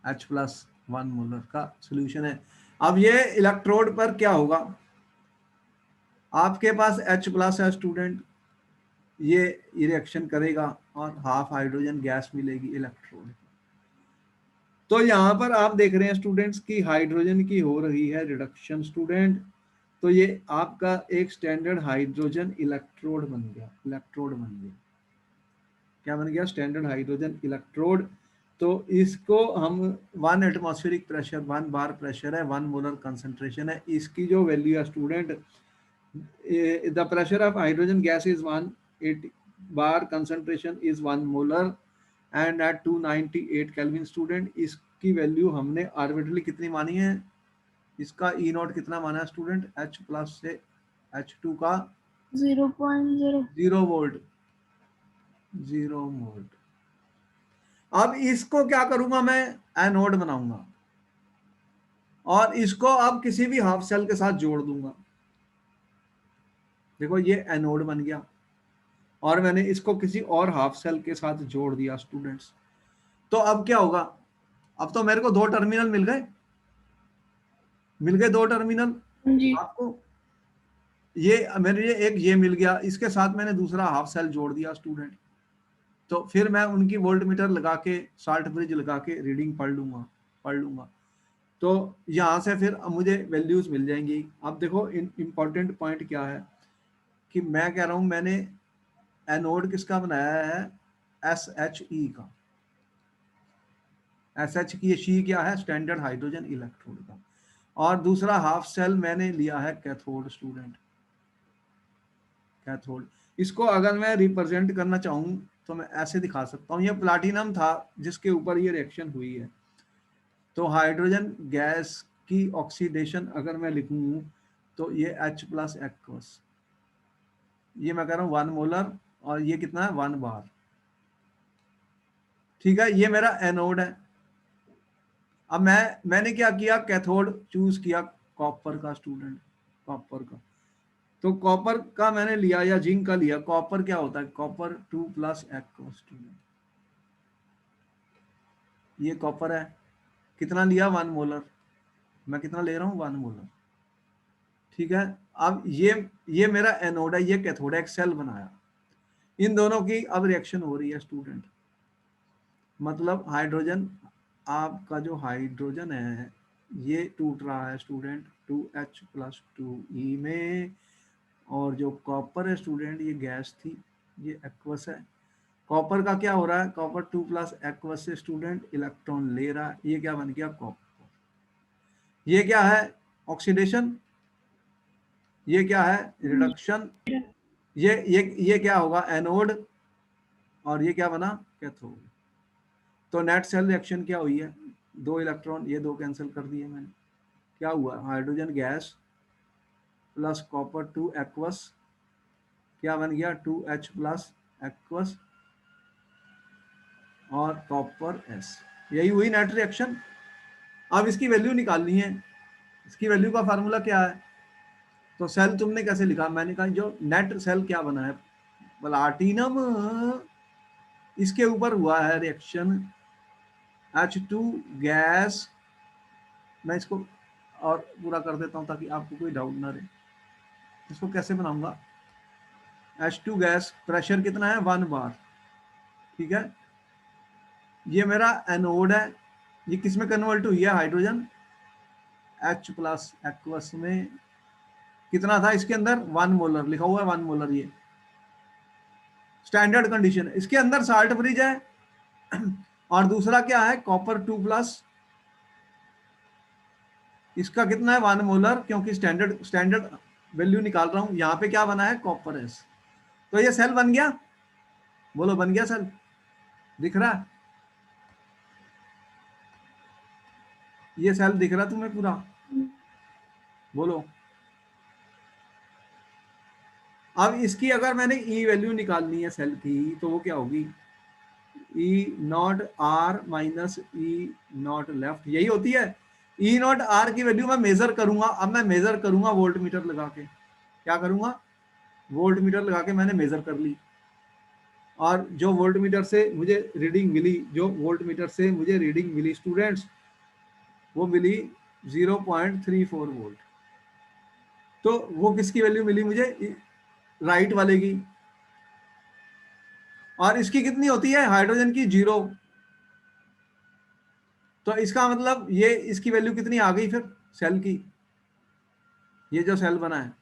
H+ 1 मोलर का सोल्यूशन है। अब ये इलेक्ट्रोड पर क्या होगा, आपके पास H+ है स्टूडेंट, ये रिएक्शन करेगा और हाफ हाइड्रोजन गैस मिलेगी इलेक्ट्रोड। तो यहाँ पर आप देख रहे हैं स्टूडेंट्स की हाइड्रोजन की हो रही है रिडक्शन स्टूडेंट, तो ये आपका एक स्टैंडर्ड हाइड्रोजन इलेक्ट्रोड बन गया, क्या बन गया, स्टैंडर्ड हाइड्रोजन इलेक्ट्रोड। तो इसको हम 1 एटमॉस्फेरिक प्रेशर, 1 बार प्रेशर है, 1 मोलर कंसंट्रेशन है, इसकी जो वैल्यू है student, the pressure of hydrogen gas is 180 bar, concentration is 1 molar and at 298 kelvin student. इसकी वैल्यू हमने आर्बिट्रली कितनी मानी है, इसका E0 कितना माना है स्टूडेंट, H+ से H2 का 0.0। 0 वोल्ट, 0 वोल्ट। अब इसको क्या करूंगा मैं, एनोड बनाऊंगा और इसको अब किसी भी हाफ सेल के साथ जोड़ दूंगा। देखो ये एनोड बन गया और मैंने इसको किसी और हाफ सेल के साथ जोड़ दिया स्टूडेंट्स। तो अब क्या होगा, अब तो मेरे को 2 टर्मिनल मिल गए 2 टर्मिनल जी। आपको, ये मेरे एक ये मिल गया, इसके साथ मैंने दूसरा हाफ सेल जोड़ दिया स्टूडेंट। तो फिर मैं उनकी वोल्ट मीटर लगा के, साल्ट ब्रिज लगा के रीडिंग पढ़ लूंगा। तो यहाँ से फिर मुझे वैल्यूज मिल जाएंगी। अब देखो इंपॉर्टेंट पॉइंट क्या है कि मैं कह रहा हूं मैंने एनोड किसका बनाया है, SHE का, SH की शी क्या है, स्टैंडर्ड हाइड्रोजन इलेक्ट्रोड का, और दूसरा हाफ सेल मैंने लिया है कैथोड स्टूडेंट, कैथोड। इसको अगर मैं रिप्रेजेंट करना चाहूँ तो मैं ऐसे दिखा सकता हूँ, ये प्लाटिनम था जिसके ऊपर ये रिएक्शन हुई है। तो हाइड्रोजन गैस की ऑक्सीडेशन अगर मैं लिखूं तो ये H+ एक्वस, ये मैं कह रहा हूँ 1 मोलर, और ये कितना है 1 बार। ठीक है, ये मेरा एनोड है। अब मैंने क्या किया, कैथोड चूज किया कॉपर का स्टूडेंट, कॉपर का। तो कॉपर का मैंने लिया या जिंक का लिया। कॉपर क्या होता है, कॉपर 2+ एक्वस स्टूडेंट, ये कॉपर है। कितना लिया 1 मोलर, मैं कितना ले रहा हूँ 1 मोलर। ठीक है, अब ये मेरा एनोड है, ये कैथोड है, एक सेल बनाया। इन दोनों की अब रिएक्शन हो रही है स्टूडेंट, मतलब हाइड्रोजन, आपका जो हाइड्रोजन है ये टूट रहा है स्टूडेंट 2H+2E में, और जो कॉपर है स्टूडेंट ये गैस थी, ये एक्वस है। कॉपर का क्या हो रहा है, कॉपर 2+ एक्वस से स्टूडेंट इलेक्ट्रॉन ले रहा है, ये क्या बन गया कॉपर। ये क्या है ऑक्सीडेशन, ये क्या है रिडक्शन, ये क्या होगा एनोड, और ये क्या बना कैथोड। तो नेट सेल रिएक्शन क्या हुई है, 2 इलेक्ट्रॉन, ये 2 कैंसिल कर दिए मैंने, क्या हुआ hydrogen gas plus copper 2 aqueous, क्या बन गया 2H+ एक्वस और कॉपर S, यही हुई नेट रिएक्शन। अब इसकी वैल्यू निकालनी है, इसकी वैल्यू का फार्मूला क्या है। तो सेल तुमने कैसे लिखा, मैंने कहा जो नेट सेल क्या बना है, प्लाटिनम, इसके ऊपर हुआ है रिएक्शन H2 गैस। मैं इसको और पूरा कर देता हूं ताकि आपको कोई डाउट ना रहे। इसको कैसे बनाऊंगा, H2 गैस, प्रेशर कितना है 1 बार। ठीक है, ये मेरा एनोड है, ये किस में कन्वर्ट हुई है हाइड्रोजन H+ एक्वस में। कितना था इसके अंदर 1 मोलर लिखा हुआ है, 1 मोलर, ये स्टैंडर्ड कंडीशन है। इसके अंदर साल्ट ब्रिज है और दूसरा क्या है कॉपर 2+, इसका कितना है 1 मोलर, क्योंकि स्टैंडर्ड वैल्यू निकाल रहा हूं। यहाँ पे क्या बना है कॉपर S। तो ये सेल बन गया, बोलो बन गया सेल, दिख रहा है, ये सेल दिख रहा है तुम्हें पूरा, बोलो। अब इसकी अगर मैंने ई वैल्यू निकालनी है सेल की, तो वो क्या होगी E0R-E0 लेफ्ट, यही होती है। E0R की वैल्यू मैं मेजर करूंगा, अब मैं मेजर करूंगा वोल्ट मीटर लगा के। क्या करूंगा, वोल्ट मीटर लगा के मैंने मेजर कर ली, और जो वोल्ट मीटर से मुझे रीडिंग मिली, जो वोल्ट मीटर से मुझे रीडिंग मिली स्टूडेंट्स, वो मिली 0.34 वोल्ट। तो वो किसकी वैल्यू मिली मुझे, राइट वाले की। और इसकी कितनी होती है हाइड्रोजन की 0। तो इसका मतलब ये इसकी वैल्यू कितनी आ गई फिर सेल की, ये जो सेल बना है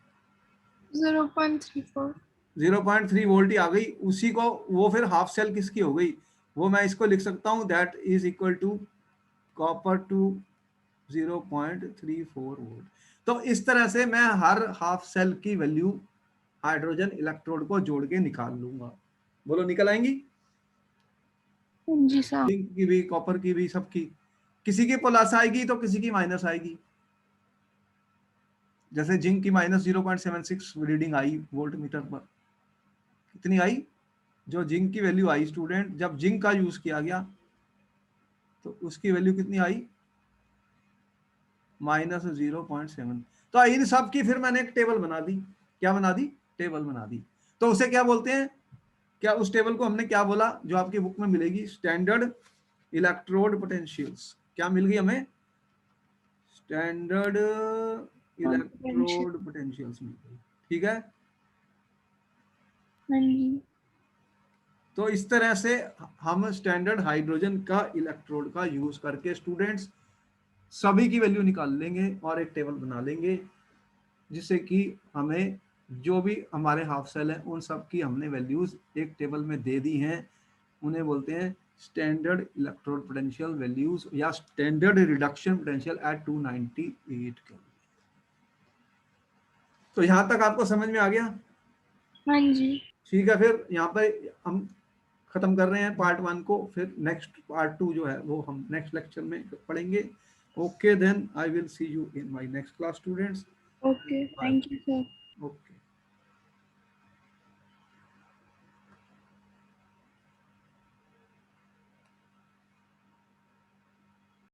0.34। 0.3 वोल्ट ही आ गई उसी को। वो फिर हाफ सेल किसकी हो गई, वो मैं इसको लिख सकता हूं that is equal to copper to 0.34 volt. तो इस तरह से मैं हर हाफ सेल की वैल्यू हाइड्रोजन इलेक्ट्रोड को जोड़ के निकाल लूंगा। बोलो निकल आएंगी, जी साहब। जिंक की भी कॉपर की भी सबकी। किसी की प्लस आएगी तो किसी की माइनस आएगी। जैसे जिंक की -0.76 रीडिंग आई वोल्ट मीटर पर, कितनी आई, जो जिंक की वैल्यू आई स्टूडेंट, जब जिंक का यूज किया गया तो उसकी वैल्यू कितनी आई -0.7। तो इन सब की फिर मैंने एक टेबल बना दी, क्या बना दी, टेबल बना दी। तो उसे क्या बोलते हैं, क्या उस टेबल को हमने क्या बोला, जो आपकी बुक में मिलेगी, स्टैंडर्ड इलेक्ट्रोड पोटेंशियल्स। क्या मिल गई हमें, स्टैंडर्ड Potential। इलेक्ट्रोड पोटेंशियल्स मिल गई। ठीक है, हाँ जी। तो इस तरह से हम स्टैंडर्ड हाइड्रोजन का इलेक्ट्रोड का यूज करके स्टूडेंट्स सभी की वैल्यू निकाल लेंगे और एक टेबल बना लेंगे, जिससे कि हमें जो भी हमारे हाफ सेल है उन सब की हमने वैल्यूज एक टेबल में दे दी हैं। उन्हें बोलते हैं स्टैंडर्ड इलेक्ट्रोड पोटेंशियल वैल्यूज या स्टैंडर्ड रिडक्शन पोटेंशियल एट 298 के। तो यहां तक आपको समझ में आ गया। हाँ जी। ठीक है, फिर यहाँ पर हम खत्म कर रहे हैं पार्ट 1 को, फिर नेक्स्ट पार्ट 2 जो है वो हम नेक्स्ट लेक्चर में पढ़ेंगे। Okay, then I will see you in my next class, students. Okay. Bye. Thank you, sir. Okay.